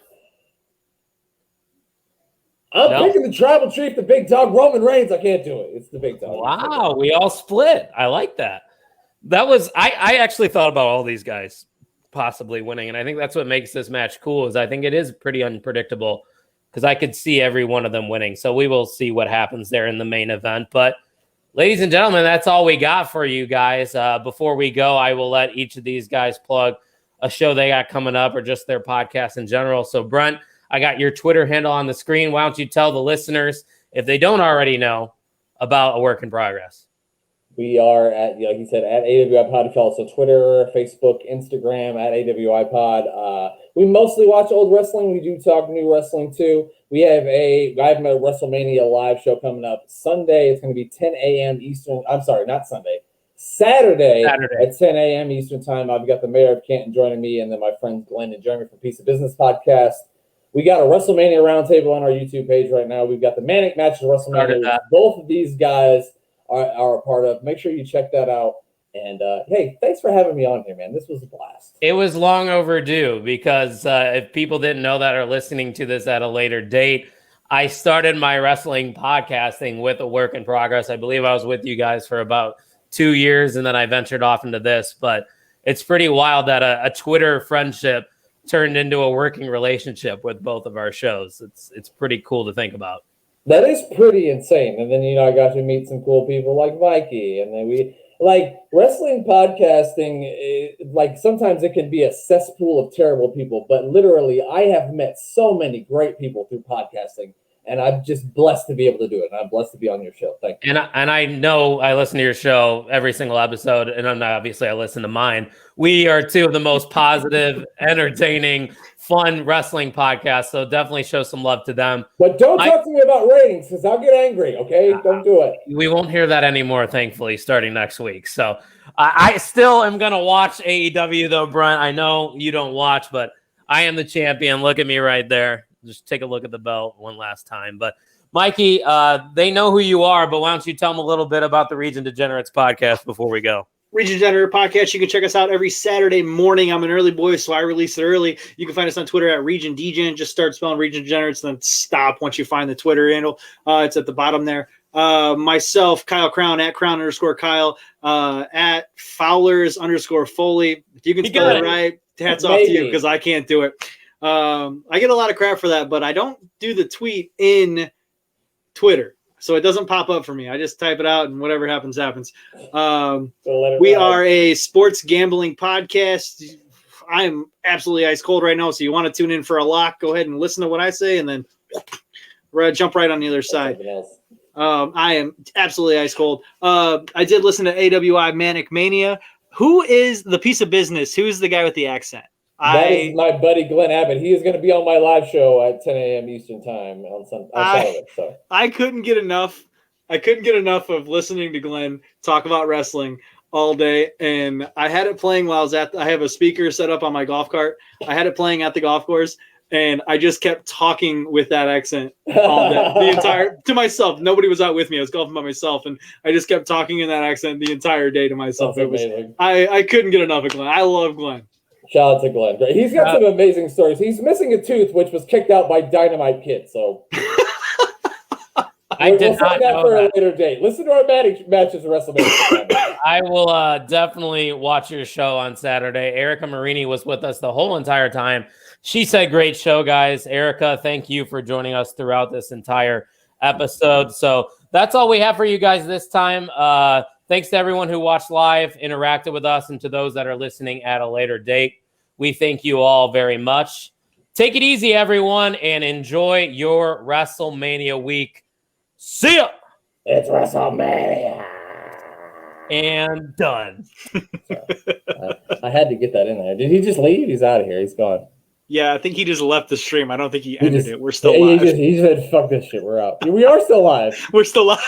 I'm picking the tribal chief, the big dog, Roman Reigns. I can't do it. It's the big dog. Wow, we all split. I like that. That was I actually thought about all these guys possibly winning, and I think that's what makes this match cool. Is I think it is pretty unpredictable because I could see every one of them winning. So we will see what happens there in the main event. But ladies and gentlemen, that's all we got for you guys. Before we go, I will let each of these guys plug a show they got coming up or just their podcast in general. So Brent, I got your Twitter handle on the screen. Why don't you tell the listeners, if they don't already know, about A Work in Progress? We are at, like you said, at AWI Pod. Follow us on Twitter, Facebook, Instagram, at AWI Pod. We mostly watch old wrestling. We do talk new wrestling too. I have a WrestleMania live show coming up Sunday. It's going to be 10 a.m. Eastern. I'm sorry, not Sunday. Saturday at 10 a.m. Eastern time. I've got the mayor of Canton joining me, and then my friends Glenn and Jeremy from Piece of Business podcast. We got a WrestleMania roundtable on our YouTube page right now. We've got the Manic Matches of WrestleMania. Both of these guys are a part of. Make sure you check that out. And, hey, thanks for having me on here, man. This was a blast. It was long overdue because if people didn't know that are listening to this at a later date, I started my wrestling podcasting with A Work in Progress. I believe I was with you guys for about 2 years, and then I ventured off into this. But it's pretty wild that a Twitter friendship turned into a working relationship with both of our shows. It's pretty cool to think about. That is pretty insane. And then, I got to meet some cool people like Mikey. And then wrestling podcasting, sometimes it can be a cesspool of terrible people. But literally, I have met so many great people through podcasting. And I'm just blessed to be able to do it. And I'm blessed to be on your show. Thank you. And I know I listen to your show every single episode. And obviously I listen to mine. We are two of the most positive, entertaining, fun wrestling podcasts. So definitely show some love to them. But don't talk to me about ratings because I'll get angry, okay? Don't do it. We won't hear that anymore, thankfully, starting next week. So I still am going to watch AEW, though, Brent. I know you don't watch, but I am the champion. Look at me right there. Just take a look at the belt one last time. But Mikey, they know who you are, but why don't you tell them a little bit about the Region Degenerates podcast before we go? Region Degenerate Podcast. You can check us out every Saturday morning. I'm an early boy, so I release it early. You can find us on Twitter at Region Degen. Just start spelling Region Degenerates, then stop once you find the Twitter handle. It's at the bottom there. Myself, Kyle Crown, at Crown_Kyle, at Fowlers_Foley. If you can spell it right, hats off to you because I can't do it. I get a lot of crap for that, but I don't do the tweet in Twitter, so it doesn't pop up for me. I just type it out, and whatever happens, happens. We are a sports gambling podcast. I'm absolutely ice cold right now, so you want to tune in for a lock, go ahead and listen to what I say, and then jump right on the other side. I am absolutely ice cold. I did listen to AWI Manic Mania. Who is the piece of business? Who's the guy with the accent? That is my buddy Glenn Abbott. He is going to be on my live show at 10 a.m. Eastern time on Saturday. So I couldn't get enough. I couldn't get enough of listening to Glenn talk about wrestling all day, and I had it playing while I was I have a speaker set up on my golf cart. I had it playing at the golf course, and I just kept talking with that accent all day, to myself. Nobody was out with me. I was golfing by myself, and I just kept talking in that accent the entire day to myself. That's amazing. I couldn't get enough of Glenn. I love Glenn. Shout out to Glenn. He's got some amazing stories. He's missing a tooth, which was kicked out by Dynamite Kid. So I did not know for that. A later date. Listen to our matches at WrestleMania. I will definitely watch your show on Saturday. Erica Marini was with us the whole entire time. She said, "Great show, guys." Erica, thank you for joining us throughout this entire episode. So that's all we have for you guys this time. Thanks to everyone who watched live, interacted with us, and to those that are listening at a later date. We thank you all very much. Take it easy, everyone, and enjoy your WrestleMania week. See ya! It's WrestleMania. And done. I had to get that in there. Did he just leave? He's out of here. He's gone. Yeah, I think he just left the stream. I don't think he ended it. We're still live. He just said, fuck this shit. We're out. We are still live. We're still live.